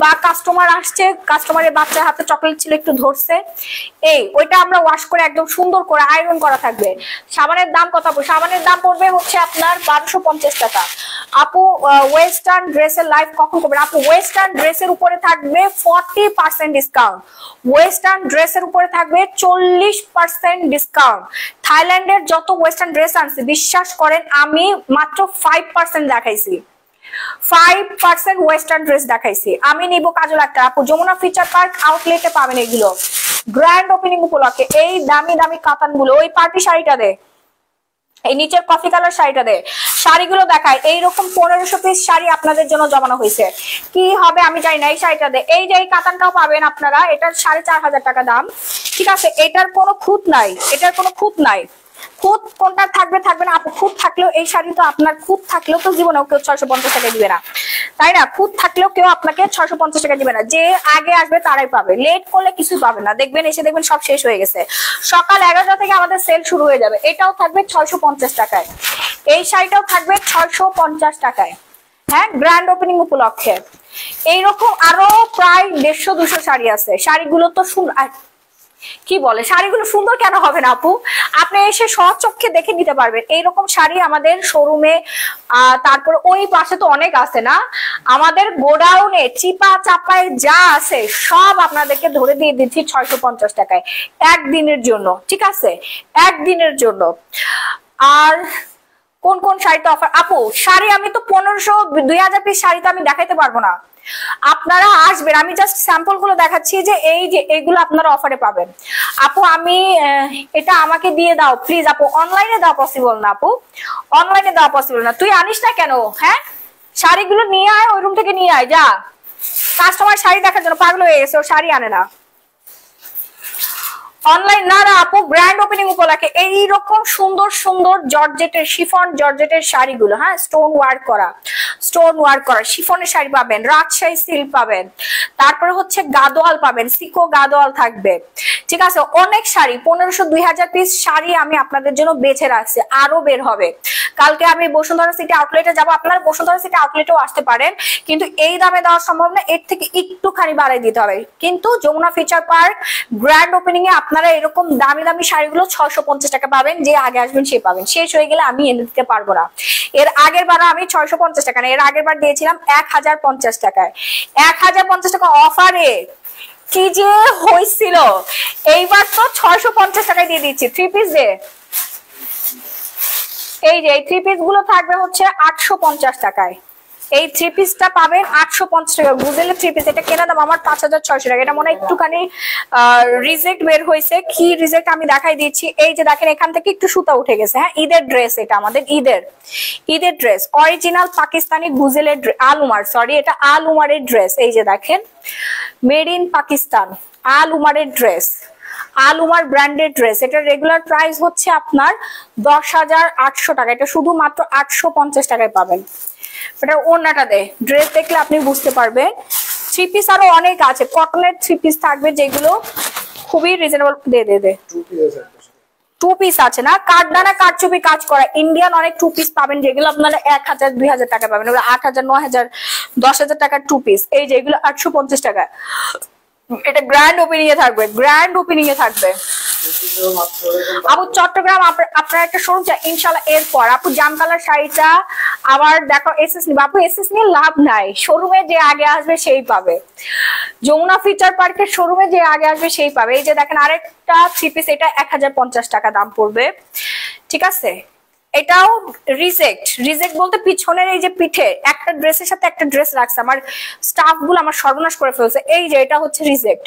বা কাস্টমার আসছে, কাস্টমারের বাচ্চার হাতে চকলেট ছিল একটু ধরছে, এই ওইটা আমরা ওয়াশ করে একদম সুন্দর করে আয়রন করা থাকবে। সাবানের দাম কত? সাবানের দাম পড়বে হচ্ছে আপনার 1250 টাকা, আপু ওয়েস্টার্ন ড্রেসের লাইভ কখন করবেন? আপু ওয়েস্টার্ন ড্রেসের উপরে থাকবে 40% ডিসকাউন্ট, ওয়েস্টার্ন ড্রেসের উপরে থাকবে 40% ডিসকাউন্ট। থাইল্যান্ডের যত ওয়েস্টার্ন ড্রেস আনছি বিশ্বাস করেন আমি মাত্র 5% দেখাইছি, 5% ওয়েস্টার্ন ড্রেস দেখাইছি। আমি নিব কাজল আক্তার আপু, যমুনা ফিচার পার্ক আউটলেটে পাবেন এগুলো গ্র্যান্ড ওপেনিং উপলক্ষে। এই দামি দামি কাতান গুলো, ওই পার্টি শাড়িটা দে, এই নিচের কফি কালার শাড়িটা দে, শাড়িগুলো দেখায়। এইরকম 1500 পিস শাড়ি আপনাদের জন্য জমানো হয়েছে, কি হবে আমি জানি না। এই শাড়িটা দে, এই যে এই কাতানটাও পাবেন আপনারা, এটার 4500 টাকা দাম, ঠিক আছে। এটার কোনো খুঁত নাই, এটার কোনো খুঁত নাই। খুঁত কোনটা থাকবে থাকবে না আপু, খুঁত থাকলেও এই শাড়ি তো আপনার, খুঁত থাকলেও তো জীবনেও কেউ 650 টাকা দিবে না, তাই না? খুঁত থাকলেও কেউ আপনাকে 650 টাকা দিবে না, যে আগে আসবে তারাই পাবে, লেট করলে কিছু পাবে না। দেখবেন এসে দেখবেন সব শেষ হয়ে গেছে, সকাল 11টা থেকে আমাদের সেল শুরু হয়ে যাবে। এটাও থাকবে 650 টাকায়, এই শাড়িটাও থাকবে 650 টাকায়, হ্যাঁ, গ্র্যান্ড ওপেনিং উপলক্ষে। এইরকম আরো প্রায় 150-200 শাড়ি আছে। শাড়িগুলো তো কি বলে, শাড়িগুলো সুন্দর কেন হবে না আপু? আপনি এসে স্বচক্ষে দেখে নিতে পারবেন। এইরকম শাড়ি আমাদের শোরুমে, তারপরে ওই পাশে তো অনেক আছে না, আমাদের গোডাউনে চিপা চাপায় যা আছে সব আপনাদেরকে ধরে দিয়ে দিচ্ছি 650 টাকায় একদিনের জন্য, ঠিক আছে, একদিনের জন্য। আর কোন কোন শাড়িতে অফার? আপু শাড়ি আমি তো 1500-2000 পিস শাড়ি তো আমি দেখাইতে পারবো না, আপনারা আসবেন, আমি জাস্ট স্যাম্পল গুলো দেখাচ্ছি যে এই যে এগুলো আপনারা অফারে পাবেন। আপু আমি এটা আমাকে দিয়ে দাও প্লিজ আপু, অনলাইনে দেওয়া পসিবল না আপু, অনলাইনে দেওয়া পসিবল না। তুই আনিস না কেন? হ্যাঁ, শাড়িগুলো নিয়ে আয়, ওই রুম থেকে নিয়ে আয়, যা। কাস্টমার শাড়ি দেখার জন্য পাগল হয়ে গেছে, ও শাড়ি আনে না। অনলাইন না না আপু, গ্র্যান্ড ওপেনিং উপলক্ষে এইরকম সুন্দর সুন্দর জর্জেটের, শিফন জর্জেটের শাড়িগুলো, হ্যাঁ, স্টোন ওয়ার্ক করা, স্টোন ওয়ার্ক করা শিফনের শাড়ি পাবেন, রাজশাহী সিল্ক পাবেন, তারপরে হচ্ছে গাদোয়াল পাবেন, সিকো গাদোয়াল থাকবে, ঠিক আছে। অনেক শাড়ি, 1500-2000 পিস শাড়ি আমি আপনাদের জন্য বেছে রাখছি, আরো বের হবে। কালকে আমি বসুন্ধরা সিটি আউটলেটে যাবো, আপনারা বসুন্ধরা সিটি আউটলেটেও আসতে পারেন, কিন্তু এই দামে দেওয়া সম্ভব না, এর থেকে একটুখানি বাড়াই দিতে হবে। কিন্তু Jamuna future park grand opening এ আপনারা এরকম দামি দামি শাড়িগুলো 650 টাকা পাবেন, যে আগে আসবেন সে পাবেন, শেষ হয়ে গেলে আমি এনে দিতে পারবো না। এর আগের বার আমি 650 টাকা না, এর আগের বার দিয়েছিলাম 1050 টাকায়, 1050 টাকা অফারে কি যে হয়েছিল। এইবার তো 650 টাকায় দিয়ে দিচ্ছি। 3 পিস দে, এই যে এই 3 পিস গুলো থাকবে হচ্ছে 850 টাকায়, এই 3 পিসটা পাবেন 850 টাকা। গুজেলের 3 পিস, এটা কেনা দাম আমার 5600 টাকা। এটা মনে হয় একটুখানি রিজেক্ট বের হয়েছে, কি রিজেক্ট আমি দেখাই দিচ্ছি। এই যে দেখেন এখান থেকে একটু সুতা উঠে গেছে, হ্যাঁ, ঈদের ড্রেস, এটা আমাদের ঈদের ড্রেস, অরিজিনাল পাকিস্তানি গুজেলের আল উমার, সরি এটা আল উমারের ড্রেস। এই যে দেখেন মেড ইন পাকিস্তান আল উমারের dress, Al Umar branded dress. এটা রেগুলার প্রাইস হচ্ছে আপনার 10,800 টাকা, এটা শুধুমাত্র 850 টাকায় পাবেন। এটা ওড়নাটা দে, ড্রেস দেখলে আপনি বুঝতে পারবেন। 3 পিস আরো অনেক আছে, কটনের 3 পিস থাকবে যেগুলো খুবই রিজনেবল। দে দে দে, 2 পিস আছে না, কাঠদানা কাঠচুপি কাজ করা ইন্ডিয়ান অনেক 2 পিস পাবেন, যেগুলো আপনারা 1000-2000 টাকা পাবেন, ওগুলো 8000-9000 10,000 টাকার 2 পিস। এই যে এগুলো 850 টাকা। এটা গ্র্যান্ড ওপেনিং এ থাকবে, গ্র্যান্ড ওপেনিং এ থাকবে। আপু চট্টগ্রাম আপনার একটা শোরুম চাই ইনশাল্লাহ। এরপর আপু জাম কালার শাড়িটা আবার দেখো, এসএস নিবে আপু, এসএস নিয়ে লাভ নাই, শোরুমে যে আগে আসবে সেই পাবে, যমুনা ফিচার পার্কের শোরুমে যে আগে আসবে সেই পাবে। এই যে দেখেন আরেকটা 3 পিস, এটা 1050 টাকা দাম পড়বে, ঠিক আছে। এটাও রিজেক্ট বলতে পিছনের এই যে পিঠে একটা ড্রেসের সাথে একটা ড্রেস রাখছে, আমার স্টাফ গুলো আমার সর্বনাশ করে ফেলছে। এই যে এটা হচ্ছে রিজেক্ট,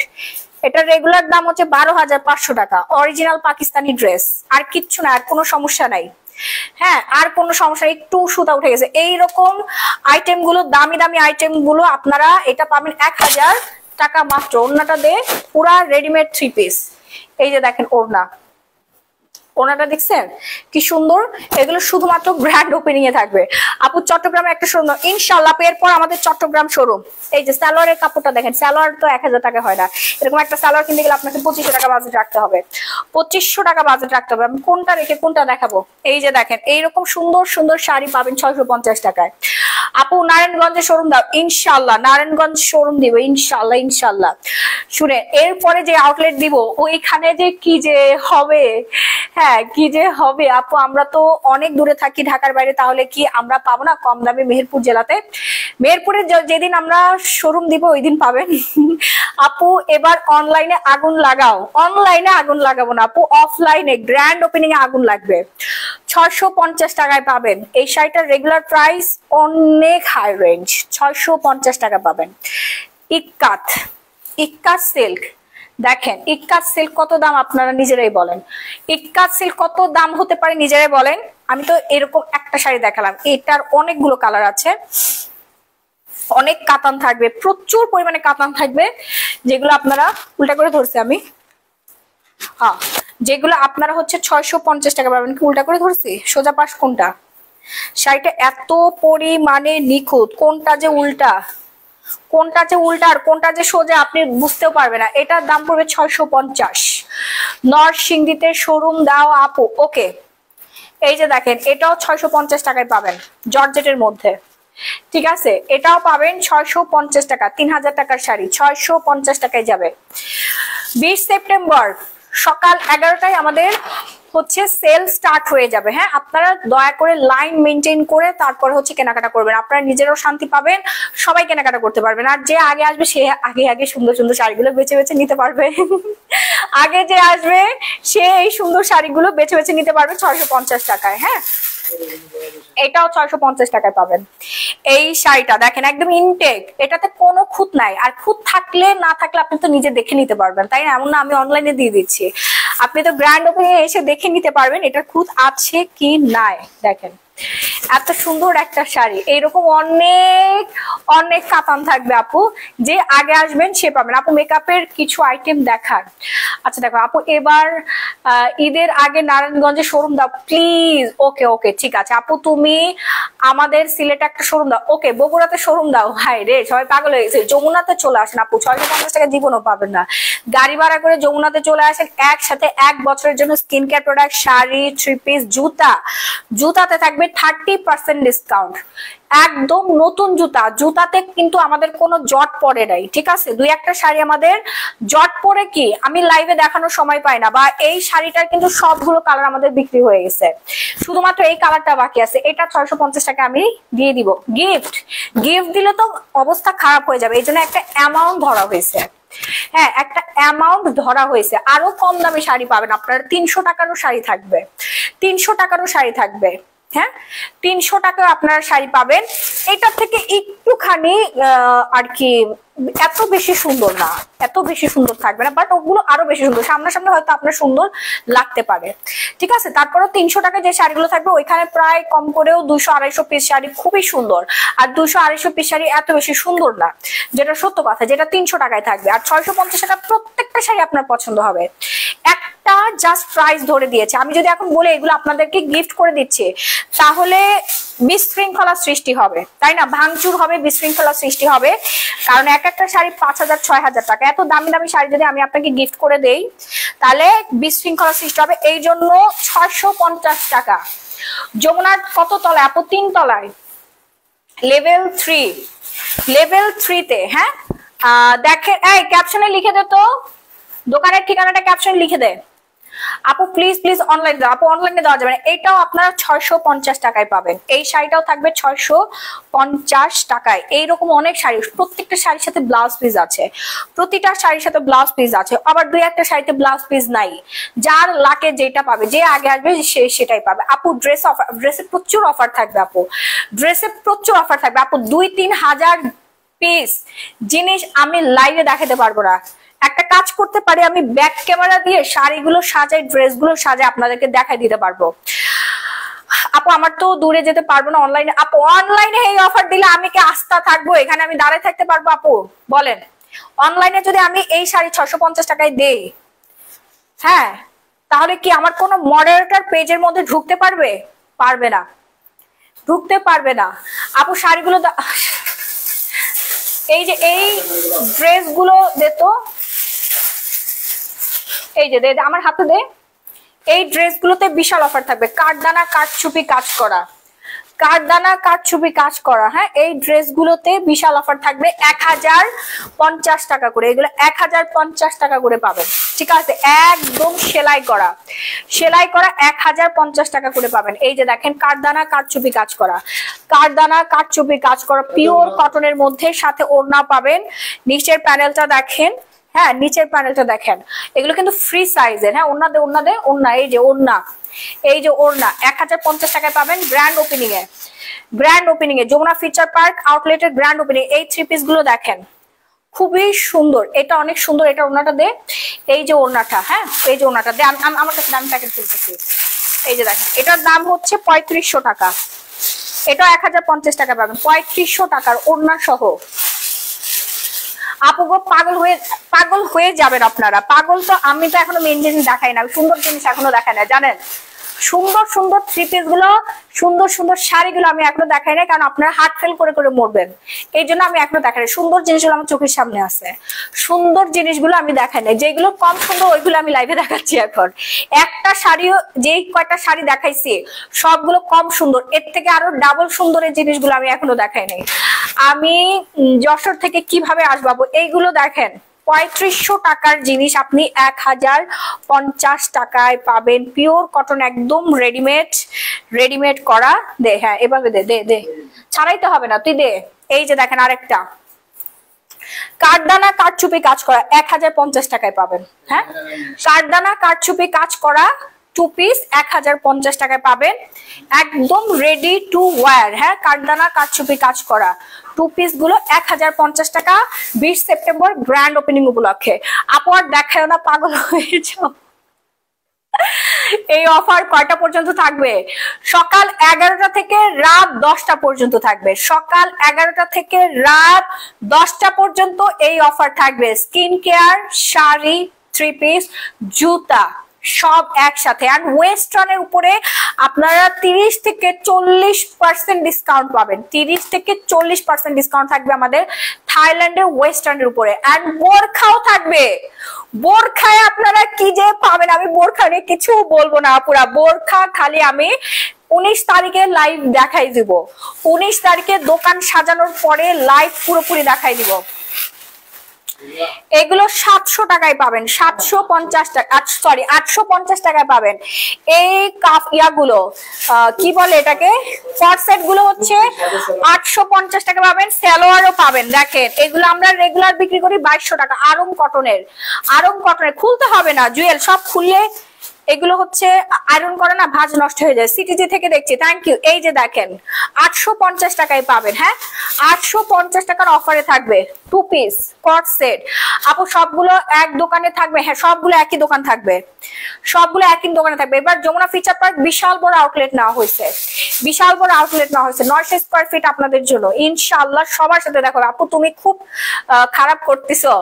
এটা রেগুলার দাম হচ্ছে 12,500 টাকা, অরিজিনাল পাকিস্তানি ড্রেস, আর কিচ্ছু না, আর কোনো সমস্যা নাই, হ্যাঁ, আর কোনো সমস্যা, একটু সুতা উঠে গেছে। এইরকম আইটেম গুলো, দামি দামি আইটেম গুলো আপনারা এটা পাবেন 1000 টাকা মাত্র। ওড়নাটা দে, পুরা রেডিমেড 3 পিস। এই যে দেখেন ওনাটা দেখছেন কি সুন্দর, এগুলো শুধুমাত্র গ্র্যান্ড ওপেনিং এ থাকবে। আপু চট্টগ্রামে একটা শোরুম ইনশাআল্লাহ, এরপর আমাদের চট্টগ্রাম শোরুম। এই যে সালোয়ারের কাপড়টা দেখেন, সালোয়ার তো 1000 টাকা হয় না, এরকম একটা সালোয়ার কিনতে গেলে আপনাকে 2500 টাকা বাজেট রাখতে হবে, 2500 টাকা বাজেট রাখতে হবে। আমি কোনটা রেখে কোনটা দেখাবো? এই যে দেখেন এইরকম সুন্দর সুন্দর শাড়ি পাবেন 650 টাকায়। আপু নারায়ণগঞ্জে শোরুম দাও, ইনশাল্লাহ নারায়ণগঞ্জ শোরুম দিব, ইনশাল্লাহ ইনশাল্লাহ। শুনে এরপরে যে আউটলেট দিব ওইখানে যে কি যে হবে, হ্যাঁ কি যে হবে আপু। আমরা তো অনেক দূরে থাকি ঢাকার বাইরে, তাহলে কি আমরা পাবো না কম দামে মেহেরপুর জেলাতে? মেহেরপুরে যেদিন আমরা শোরুম দিব ওই দিন পাবেন। আপু এবার অনলাইনে আগুন লাগাও। অনলাইনে আগুন লাগাবো না আপু, অফলাইনে গ্র্যান্ড ওপেনিং এ আগুন লাগবে। 650 টাকায় পাবেন এই শাড়িটার রেগুলার প্রাইস অনেক হাই রেঞ্জ, 650 টাকা পাবেন। ইক্কাত, ইক্কাত সিল্ক দেখেন, ইক্কাত সিল্ক কত দাম আপনারা নিজেরাই বলেন। ইক্কাত সিল্ক কত দাম হতে পারে নিজেরাই বলেন। আমি তো এরকম একটা শাড়ি দেখালাম, এটার অনেকগুলো কালার আছে, অনেক কাতান থাকবে, প্রচুর পরিমাণে কাতান থাকবে, যেগুলো আপনারা উল্টা করে ধরছি আমি, হ্যাঁ যেগুলো আপনারা হচ্ছে 650 টাকা পাবেন। কি উল্টা করে ধরছি? সোজা পাশ কোনটা? শাড়িটা এত পরিমাণে নিখুঁত, কোনটা যে উল্টা কোনটা যে উল্টা আর কোনটা যে সোজা আপনি বুঝতেও পারবেন না। এটার দাম পড়বে 650। নরসিংদীতে শোরুম দাও আপু। ওকে, এই যে দেখেন এটাও 650 টাকায় পাবেন জর্জেটের মধ্যে, ঠিক আছে? এটাও পাবেন 650 টাকা, 3000 টাকার শাড়ি 650 টাকায় যাবে। 20 সেপ্টেম্বর সকাল 11টায় আমাদের হচ্ছে সেল স্টার্ট হয়ে যাবে। হ্যাঁ, আপনারা দয়া করে লাইন মেনটেন করে তারপরে হচ্ছে কেনাকাটা করবেন, আপনারা নিজেরাও শান্তি পাবেন, সবাই কেনাকাটা করতে পারবেন। আর যে আগে আসবে সে আগে আগে সুন্দর সুন্দর শাড়িগুলো বেছে বেছে নিতে পারবে। আগে যে আসবে সে এই সুন্দর শাড়িগুলো বেছে বেছে নিতে পারবে 650 টাকায়। হ্যাঁ, এটাও 650 টাকায় পাবেন। এই শাড়িটা দেখেন একদম ইনটেক, এটাতে কোনো খুঁত নাই, আর খুঁত থাকলে না থাকলে আপনি তো নিজে দেখে নিতে পারবেন, তাই না? এমন না আমি অনলাইনে দিয়ে দিচ্ছি, আপনি তো গ্র্যান্ড ওপেনিং এসে দেখে নিতে পারবেন এটা খুঁত আছে কি নাই। দেখেন এত সুন্দর একটা শাড়ি, এইরকম অনেক অনেক কাতান থাকবে আপু, যে আগে আসবেন সে পাবেন। আপু মেকআপের কিছু আইটেম দেখান। আচ্ছা দেখো আপু, এবার ঈদের আগে নারায়ণগঞ্জে শোরুম দাও প্লিজ। ওকে ওকে ঠিক আছে আপু, তুমি আমাদের সিলেটে একটা শোরুম দাও। ওকে, বগুড়াতে শোরুম দাও। হাই রে, সবাই পাগল হয়ে গেছে। যমুনাতে চলে আসেন আপু, 650 টাকা জীবনও পাবেন না। গাড়ি ভাড়া করে যমুনাতে চলে আসেন, একসাথে 1 বছরের জন্য skin care product, sari, 3 piece, জুতা, জুতাতে থাকবে 30% ডিসকাউন্ট। একদম নতুন জুতা, জুতাতে কিন্তু আমাদের কোনো জট পড়ে নাই, ঠিক আছে? 2-1টা শাড়ি আমাদের জট পড়ে কি আমি লাইভে দেখানোর সময় পাই না, বা এই শাড়িটার কিন্তু সবগুলো কালার আমাদের বিক্রি হয়ে গেছে, শুধুমাত্র এই কালারটা বাকি আছে। এটা 650 টাকা আমি দিয়ে দিব। গিফট, গিফট দিলে তো অবস্থা খারাপ হয়ে যাবে, এই জন্য একটা অ্যামাউন্ট ধরা হয়েছে। হ্যাঁ, একটা অ্যামাউন্ট ধরা হয়েছে। আরো কম দামে শাড়ি পাবেন আপনারা, 300 টাকারও শাড়ি থাকবে, 300 টাকারও শাড়ি থাকবে। হ্যাঁ, 300 টাকা আপনারা শাড়ি পাবেন। এটা থেকে একটুখানি আর কি এত বেশি সুন্দর না, এত বেশি সুন্দর থাকবে না, বাট ওগুলো আরো বেশি সুন্দর, সামনাসামনি হয়তো আপনার সুন্দর লাগতে পারে, ঠিক আছে? তারপরেও 300 টাকা যে শাড়িগুলো থাকবে ওইখানে প্রায় কম করেও 200-250 পিস শাড়ি খুবই সুন্দর, আর 200-250 পিস শাড়ি এত বেশি সুন্দর না, যেটা সত্য কথা, যেটা 300 টাকায় থাকবে। আর 650 টাকা প্রত্যেকটা শাড়ি আপনার পছন্দ হবে। একটা জাস্ট প্রাইস ধরে দিয়েছে, আমি যদি এখন বলে এগুলো আপনাদেরকে গিফট করে দিচ্ছি তাহলে বিশৃঙ্খলা সৃষ্টি হবে, তাই না? ভাঙচুর হবে, বিশৃঙ্খলা সৃষ্টি হবে, কারণ একটা শাড়ি 5000-6000 টাকা, এত দামি দামি শাড়ি যদি আমি আপনাকে গিফট করে দেই তাহলে বিশৃঙ্খলা সৃষ্টি হবে। এই জন্য 650 টাকা। যমুনার কত তলায় আপু? 3 তলায়, লেভেল 3, লেভেল 3 তে। হ্যাঁ, দেখেন এই ক্যাপশনে লিখে দে তো, দোকানের ঠিকানাটা ক্যাপশন লিখে দে আপু প্লিজ প্লিজ। অনলাইন দাও আপু, অনলাইনে দেওয়া যাবে না। এটাও আপনারা 650 টাকায় পাবেন। এই শাড়িটাও থাকবে 650 টাকায়। এইরকম অনেক শাড়ি, প্রত্যেকটা শাড়ির সাথে ব্লাউজ পিস আছে, প্রতিটা শাড়ির সাথে ব্লাউজ পিস আছে, আবার 2-1টা শাড়িতে ব্লাউজ পিস নাই। যার লাকে যেটা পাবে, যে আগে আসবে সে সেটাই পাবে। আপু ড্রেস অফার, ড্রেসে প্রচুর অফার থাকবে আপু, ড্রেসে প্রচুর অফার থাকবে আপু। 2-3 হাজার পিস জিনিস আমি লাইভে দেখাতে পারবো না। একটা কাজ করতে পারি, আমি ব্যাক ক্যামেরা দিয়ে শাড়িগুলো সাজাই, ড্রেসগুলো সাজাই আপনাদেরকে দেখাই দিতে পারবো। আপু আমার তো দূরে যেতে পারবো না অনলাইনে। আপু অনলাইনে এই অফার দিলে আমি কি আস্থা থাকবো? এখানে আমি দাঁড়িয়ে থাকতে পারবো আপু? বলেন, অনলাইনে যদি আমি এই শাড়ি 650 টাকায় দেই, হ্যাঁ, তাহলে কি আমার কোনো মডারেটর পেজের মধ্যে ঢুকতে পারবে? পারবে না, ঢুকতে পারবে না আপু। শাড়িগুলো এই যে এই ড্রেসগুলো দিত, এই যে দে আমার হাতে দে, এই ড্রেসগুলোতে বিশাল অফার থাকবে। কাঠদানা কাঠচুপি কাজ করা, কারদানা কারচুপি কাজ করা, হ্যাঁ এই ড্রেসগুলোতে বিশাল অফার থাকবে 1050 টাকা করে, এগুলো 1050 টাকা করে পাবেন, ঠিক আছে? একদম সেলাই করা 1050 টাকা করে পাবেন। এই যে দেখেন কারদানা কারচুপি কাজ করা, কারদানা কারচুপি কাজ করা পিওর কটনের মধ্যে, সাথে ওড়না পাবেন। নিচের প্যানেলটা দেখেন, হ্যাঁ নিচের প্যানেলটা দেখেন, এগুলো কিন্তু ফ্রি সাইজের, হ্যাঁ ওড়না এই যে ওড়না, এই যে ওড়না 1050 টাকায় পাবেন গ্র্যান্ড ওপেনিং এ যমুনা ফিচার পার্ক আউটলেটের গ্র্যান্ড ওপেনিং। এই থ্রি পিস গুলো দেখেন খুবই সুন্দর, এটা অনেক সুন্দর, এটা ওড়নাটা দে, এই যে ওড়নাটা, হ্যাঁ এই যে ওড়নাটা দে, আমার কাছে দাম প্যাকেট তুলতেছি। এই যে দেখেন এটার দাম হচ্ছে 3500 টাকা, এটা 1050 টাকা পাবেন, 3500 টাকার ওড়না সহ। আপুগো পাগল হয়ে যাবেন আপনারা, পাগল তো আমি তো এখনো মেন জিনিস দেখাই না, সুন্দর জিনিস এখনো দেখাই না জানেন, সুন্দর সুন্দর থ্রি পিস গুলো, সুন্দর সুন্দর শাড়িগুলো আমি এখনো দেখাই না, কারণ আপনারা হার্ট ফেল করে করে মরবেন, এই জন্য আমি এখনো দেখাই না। সুন্দর জিনিসগুলো আমার চোখের সামনে আছে, সুন্দর জিনিসগুলো আমি দেখাই না, যেগুলো কম সুন্দর ওইগুলো আমি লাইভে দেখাচ্ছি। এখন একটা শাড়িও, যেই কয়টা শাড়ি দেখাইছি সবগুলো কম সুন্দর, এর থেকে আরো ডাবল সুন্দরের জিনিসগুলো আমি এখনো দেখাই নাই। আমি যশোর থেকে কিভাবে আসবাবো, এইগুলো দেখেন 3500 টাকার জিনিস আপনি 1050 টাকায় পাবেন, পিওর কটন, একদম রেডিমেড করা। দে, হ্যাঁ এভাবে দে দে দে, ছাড়াইতে হবে না, তুই দে। এই যে দেখেন আরেকটা কারদানা কারচুপি কাজ করা 1050 টাকায় পাবেন, হ্যাঁ কারদানা কারচুপি কাজ করা টু পিস 1050 টাকায় পাবেন, একদম রেডি টু ওয়্যার, হ্যাঁ কারদানা কারচুপি কাজ করা টু পিস গুলো 1050 টাকা 20 সেপ্টেম্বর গ্র্যান্ড ওপেনিং উপলক্ষে। আপু আর দেখায় না, পাগল হয়ে যাও। এই অফার কয়টা পর্যন্ত থাকবে? সকাল 11টা থেকে রাত 10টা পর্যন্ত থাকবে, সকাল 11টা থেকে রাত 10টা পর্যন্ত এই অফার থাকবে। Skin care, sari, three piece, জুতা সব একসাথে, আর ওয়েস্টার্নের উপরে আপনারা 30 থেকে 40% ডিসকাউন্ট পাবেন, 30 থেকে 40% ডিসকাউন্ট থাকবে আমাদের থাইল্যান্ডের ওয়েস্টার্নের উপরে। এন্ড বোরখাও থাকবে, বোরখায় আপনারা কি যে পাবেন, আমি বোরখা নিয়ে কিছু বলবো না পুরা, বোরখা খালি আমি 19 তারিখে লাইভ দেখাই দিব, 19 তারিখে দোকান সাজানোর পরে লাইভ পুরোপুরি দেখাই দিব। এগুলো 700 টাকায় পাবেন, 750 টাকা, সরি 850 টাকায় পাবেন। এই কাপ ইয়াগুলো কি বলে এটাকে, ফরসেট গুলো হচ্ছে 850 টাকা পাবেন, সালোয়ারও পাবেন। দেখেন এগুলো আমরা রেগুলার বিক্রি করি 2200 টাকা, আরং কটনের খুলতে হবে না, জুয়েল সব খুললে এগুলো হচ্ছে আয়রন করে না, ভাঁজ নষ্ট হয়ে যায়। সিটিজি থেকে দেখছি, থ্যাংক ইউ। এই যে দেখেন 850 টাকায় পাবেন, হ্যাঁ 850 টাকার অফারে থাকবে টু পিস কট সেট। আপু সবগুলো এক দোকানে থাকবে? হ্যাঁ সবগুলো একই দোকান থাকবে, সবগুলো একই দোকানে থাকবে। এবার যমুনা ফিচার পার্ক বিশাল বড় আউটলেট নেওয়া হয়েছে, 900 স্কয়ার ফিট আপনাদের জন্য, ইনশাআল্লাহ সবার সাথে দেখো। আপু তুমি খুব খারাপ করতেছো,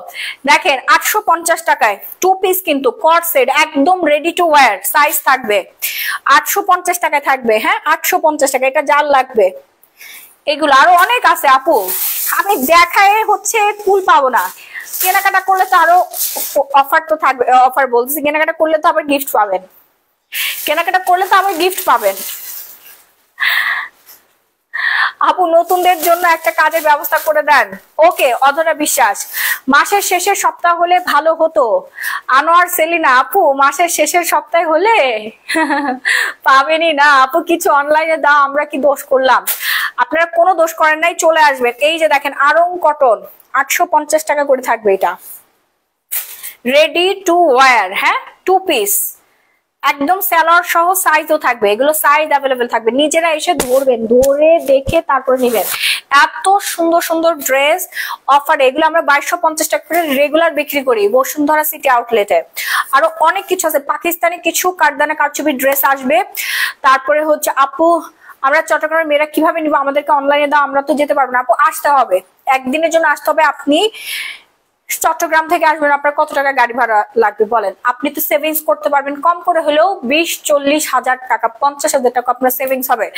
দেখেন 850 টাকায় টু পিস কিন্তু কট সেট, একদম রেডি টু ওয়্যার, সাইজ থাকবে 850 টাকায় থাকবে, হ্যাঁ 850 টাকা, এটা যার লাগবে। এগুলো আরো অনেক আছে আপু, আমি দেখায় হচ্ছে ফুল পাবো না, কেনাকাটা করলে তো আরো অফার তো থাকবে, অফার বলতেছি, কেনাকাটা করলে তো আবার গিফট পাবেন, আপু নতুনদের জন্য একটা কাজের ব্যবস্থা করে দেন। ওকে অধরা বিশ্বাস, মাসের শেষের সপ্তাহ হলে ভালো হতো। আনোয়ার সেলিনা, আপু মাসের শেষের সপ্তাহে হলে পাবেনই না আপু, কিছু অনলাইনে দাও, আমরা কি দোষ করলাম? আপনারা কোনো দোষ করেন নাই, চলে আসবেন। এই যে দেখেন আরং কটন 850 টাকা করে থাকবে, এটা রেডি টু ওয়্যার, হ্যাঁ টু পিস, একদম সালোয়ার সহ সাইজও থাকবে, এগুলো সাইজ অ্যাভেলেবেল থাকবে, নিজেরা এসে ধরবেন, ধরে দেখে তারপর নেবেন। এত সুন্দর সুন্দর ড্রেস অফারে, এগুলো আমরা 2250 টাকা করে রেগুলার বিক্রি করি বসুন্ধরা সিটি আউটলেটে। আরো অনেক কিছু আছে, পাকিস্তানি কিছু কারদানা কারচুপি ড্রেস আসবে। তারপরে হচ্ছে আপু আমরা চট্টগ্রামের মেয়েরা কিভাবে নিবো, আমাদেরকে অনলাইনে দাও, আমরা তো যেতে পারবো না আপু, আসতে হবে, একদিনের জন্য আসতে হবে। আপনি চট্টগ্রাম থেকে আসবেন, আপনার কত টাকা গাড়ি ভাড়া লাগবে বলেন? আপনি তো সেভিংস করতে পারবেন কম করে হলেও 20-40 হাজার টাকা, 50,000 টাকা আপনার সেভিংস হবে,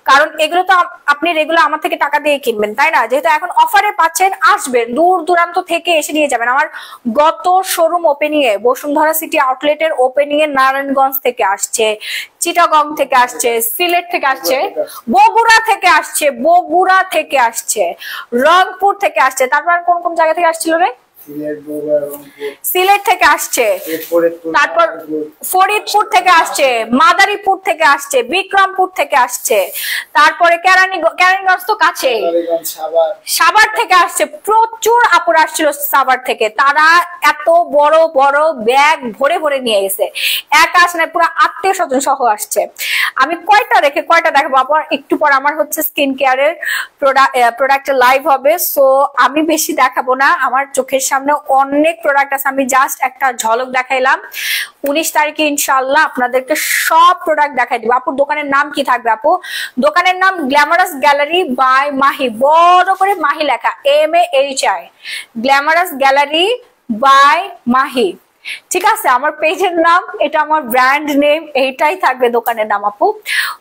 কারণ এগুলো তো আপনি রেগুলার আমার থেকে টাকা দিয়ে কিনবেন, তাই না? যেহেতু এখন অফারে পাচ্ছেন, আসবেন, দূর দূরান্ত থেকে এসে নিয়ে যাবেন। আমার গত শোরুম ওপেনিং এ বসুন্ধরা সিটি আউটলেটের ওপেনিং এ নারায়ণগঞ্জ থেকে আসছে, চিটাগং থেকে আসছে, সিলেট থেকে আসছে, বগুড়া থেকে আসছে, রংপুর থেকে আসছে, তারপর কোন কোন জায়গা থেকে আসছিল রে? সিলেট থেকে আসছে, তারপর ফরিদপুর থেকে আসছে, মাদারীপুর থেকে আসছে, বিক্রমপুর থেকে আসছে, তারপরে কেরানীগঞ্জ তো কাছে, সাভার থেকে আসছে, প্রচুর আপুরা আসছিল সাভার থেকে। তারা এত বড় বড় ব্যাগ ভরে ভরে নিয়ে গেছে, একা আসে না, পুরো আত্মীয় স্বজন সহ আসছে। আমি কয়টা দেখাবো আপু, একটু পর আমার হচ্ছে স্কিন কেয়ারের প্রোডাক্টের লাইভ হবে, সো আমি বেশি দেখাবো না। আমার চোখের সামনে অনেক প্রোডাক্ট আছে, আমি জাস্ট একটা ঝলক দেখাইলাম। 19 তারিখে ইনশাআল্লাহ আপনাদেরকে সব প্রোডাক্ট দেখাই দিব। আপুর দোকানের নাম কি থাকবে আপু? দোকানের নাম গ্ল্যামারাস গ্যালারি বাই মাহি, বড় করে মাহি লেখা, MAHI, glamorous gallery by Mahi. ঠিক আছে, আমার পেজের নাম, এটা আমার ব্র্যান্ড নেম, এইটাই থাকবে দোকানের নাম আপু,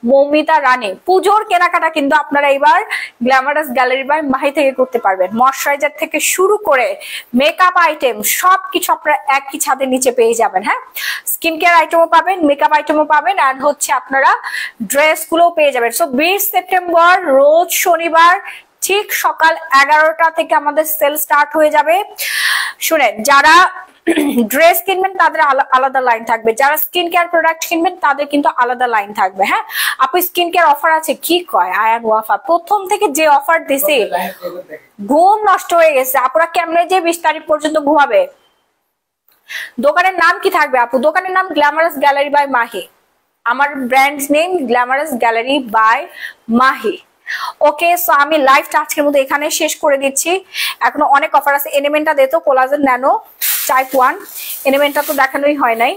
মৌমিতা রানী। পুজোর কেনাকাটা কিন্তু আপনারা এবার গ্ল্যামারাস গ্যালারি বাই মাহি থেকে করতে পারবেন। ময়শ্চারাইজার থেকে শুরু করে মেকআপ আইটেম সবকিছু আপনারা একই ছাদের নিচে পেয়ে যাবেন। হ্যাঁ, স্কিন কেয়ার আইটেমও পাবেন, মেকআপ আইটেমও পাবেন, আর হচ্ছে আপনারা ড্রেস গুলোও পেয়ে যাবেন। সো 20 সেপ্টেম্বর রোজ শনিবার ঠিক সকাল 11টা থেকে আমাদের সেল স্টার্ট হয়ে যাবে। শুনেন, যারা ড্রেস কিনবেন তাদের আলাদা লাইন থাকবে, যারা স্কিন কেয়ার প্রোডাক্ট কিনবেন তাদের কিন্তু আলাদা লাইন থাকবে। হ্যাঁ আপু, স্কিন কেয়ার অফার আছে? কি কয় আয়ান ওয়াফা, প্রথম থেকে যে অফার দিছে ঘুম নষ্ট হয়ে গেছে। আপুরা কেমনে যে 20 তারিখ পর্যন্ত ঘুমাবে? দোকানের নাম কি থাকবে আপু? দোকানের নাম গ্ল্যামারাস গ্যালারি বাই মাহি, আমার brand name glamorous gallery by Mahi. Okay, so আমি লাইভটা আজকের মতো এখানে শেষ করে দিচ্ছি। এখনো অনেক অফার আছে। এনিমেন্টটা দে তো, কোলাজেন ন্যানো টাইপ 1 এনিমেন্টটা তো দেখানোই হয় নাই।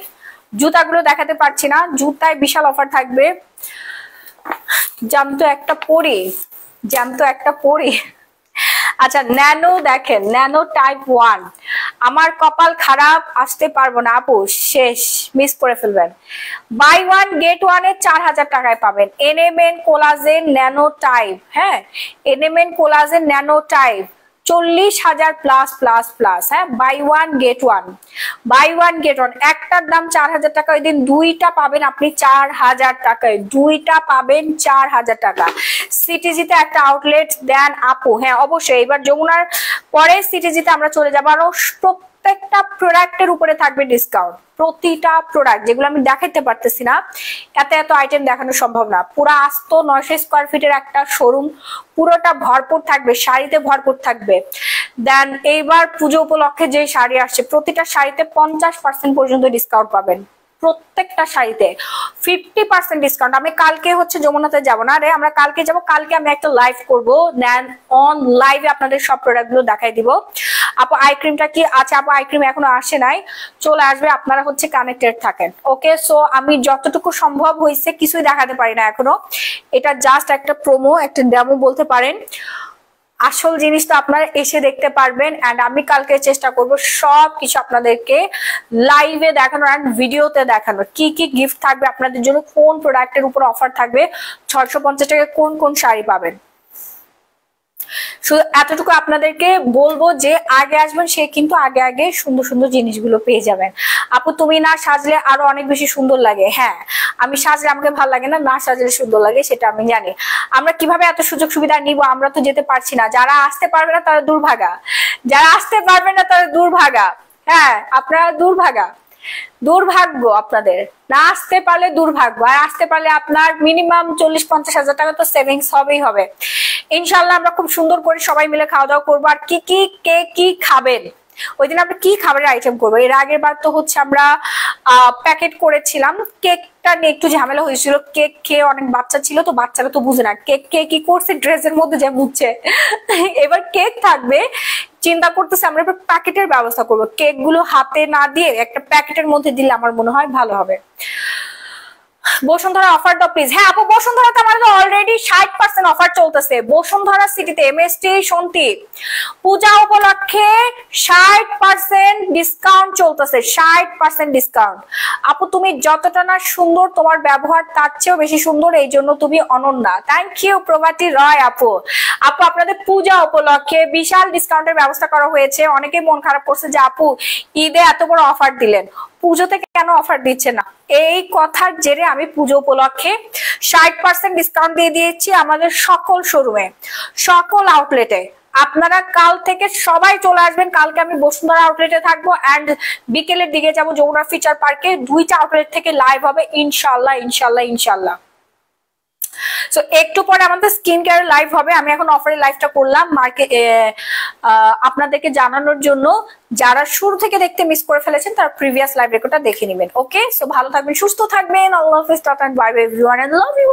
জুতাগুলো দেখাতে পারছি না, জুতায় বিশাল অফার থাকবে। জ্যান্ত একটা পরি। আচ্ছা, ন্যানো দেখেন, ন্যানো টাইপ 1, আমার কপাল খারাপ, আসতে পারবো না আপু, শেষ, মিস করে ফেলবেন। বাই 1 গেট 1 এ 4000 টাকায় পাবেন এনএমএন কোলাজেন ন্যানো টাইপ। হ্যাঁ, NMN collagen nano type 40,000 plus plus plus. হ্যাঁ, বাই 1 গেট 1, বাই 1 গেট 1, একটার দাম 4000 টাকা, ওই দিন দুইটা পাবেন আপনি 4000 টাকায়, দুইটা পাবেন 4000 টাকা। সিটিজিতে একটা আউটলেট দেন আপু? হ্যাঁ অবশ্যই, এবার যমুনার পরে সিটিজিতে আমরা চলে যাবো। আরো প্রত্যেকটা প্রোডাক্টের উপরে থাকবে ডিসকাউন্ট, প্রতিটা প্রোডাক্ট, যেগুলো আমি দেখাইতে পারতেছি না, এত আইটেম দেখানো সম্ভব না। পুরো আস্ত 900 স্কোয়ার ফিটের একটা শোরুম, পুরোটা ভরপুর থাকবে, শাড়িতে ভরপুর থাকবে। দেন এইবার পুজো উপলক্ষে যে শাড়ি আসছে, প্রতিটা শাড়িতে 50% পর্যন্ত ডিসকাউন্ট পাবেন, প্রত্যেকটা শাড়িতে 50% ডিসকাউন্ট। আমি কালকে হচ্ছে যমুনাতে যাবো না রে, আমরা কালকে যাবো। কালকে আমি একটা লাইভ করবো, দেন অন লাইভে আপনাদের সব প্রোডাক্ট গুলো দেখাই দিব। আপু আই ক্রিমটা কি আছে? আপু আই ক্রিম এখনো আসে নাই, চলে আসবে, আপনারা হচ্ছে কানেক্টেড থাকেন। ওকে, সো আমি যতটুকু সম্ভব হয়েছে কিছুই দেখাতে পারি না এখনো, এটা জাস্ট একটা প্রোমো, একটা ডেমো বলতে পারেন। আসল জিনিসটা আপনারা এসে দেখতে পারবেন, এন্ড আমি কালকে চেষ্টা করব সবকিছু আপনাদেরকে লাইভে দেখানোর এন্ড ভিডিওতে দেখানোর। কি কি গিফট থাকবে আপনাদের জন্য, কোন প্রোডাক্টের উপর অফার থাকবে, 650 টাকায় কোন কোন শাড়ি পাবেন। শুধু এতটুকু আপনাদেরকে বলবো যে আগে আসবেন, সে কিন্তু আগে আগে সুন্দর সুন্দর জিনিসগুলো পেয়ে যাবেন। আপু তুমি না সাজলে আরো অনেক বেশি সুন্দর লাগে। হ্যাঁ, আমি সাজলে আমাকে ভালো লাগে না, না সাজলে সুন্দর লাগে, সেটা আমি জানি। আমরা কিভাবে এত সুযোগ সুবিধা নিব? আমরা তো যেতে পারছি না। যারা আসতে পারবে না তারা দুর্ভাগা, যারা আসতে পারবে না তারা দুর্ভাগা। হ্যাঁ, আপনারা দুর্ভাগা, দুর্ভাগ্য আপনাদের। না আসতে পারলে দুর্ভাগ্য, আর আসতে পারলে আপনার মিনিমাম 40-50 হাজার টাকা তো সেভিংস হবেই হবে। ইনশাল্লাহ আমরা খুব সুন্দর করে সবাই মিলে খাওয়া দাওয়া করবো। আর কি কি কে কি খাবেন, ওই দিন আমরা কি খাবারের আইটেম করবো? এর আগের বার তো হচ্ছে আমরা প্যাকেট করেছিলাম, কেকটা নিয়ে একটু ঝামেলা হয়েছিল, কেক খেয়ে অনেক বাচ্চা ছিল, তো বাচ্চারা তো বুঝে না কেক কে কি করছে, ড্রেসের মধ্যে যা বুঝছে। এবার কেক থাকবে, চিন্তা করতেছে আমরা এবার প্যাকেটের ব্যবস্থা করবো, কেক গুলো হাতে না দিয়ে একটা প্যাকেটের মধ্যে দিলে আমার মনে হয় ভালো হবে। বসুন্ধরা অফার দাও প্লিজ। হ্যাঁ আপু, বসুন্ধরাতে আমাদের অলরেডি 60% অফার চলতেছে। বসুন্ধরা সিটিতে এমএসটি শান্তি পূজা উপলক্ষে 60% ডিসকাউন্ট চলতেছে, 60% ডিসকাউন্ট। আপু তুমি যতটা না সুন্দর, তোমার ব্যবহার তার চেয়েও বেশি সুন্দর, এই জন্য তুমি অনন্যা। থ্যাংক ইউ প্রভাতী রয় আপু। আপু আপনাদের পূজা উপলক্ষে বিশাল ডিসকাউন্টের ব্যবস্থা করা হয়েছে। অনেকেই মন খারাপ করছে যে আপু ঈদে এত বড় অফার দিলেন, পুজোতে কেন অফার দিচ্ছে না, এই কথার জেরে আমি পুজো উপলক্ষে 60% ডিসকাউন্ট দিয়ে দিয়েছি আমাদের সকল শোরুমে, সকল আউটলেটে। আপনারা কাল থেকে সবাই চলে আসবেন। কালকে আমি বসুন্ধরা আউটলেটে থাকবো এন্ড বিকেলের দিকে যাবো যমুনা ফিচার পার্কে। 2টা আউটলেট থেকে লাইভ হবে ইনশাল্লাহ ইনশাল্লাহ ইনশাল্লাহ। সো একটু পরে আমাদের স্কিন কেয়ার লাইভ হবে। আমি এখন অফারের লাইভটা করলাম মার্কেট আপনাদেরকে জানানোর জন্য। যারা শুরু থেকে দেখতে মিস করে ফেলেছেন তারা প্রিভিয়াস লাইভ রেকর্ডটা দেখে নেবেন। ওকে, সো ভালো থাকবেন, সুস্থ থাকবেন। আল্লাহ হাফেজ, tata, bye bye everyone, I love you.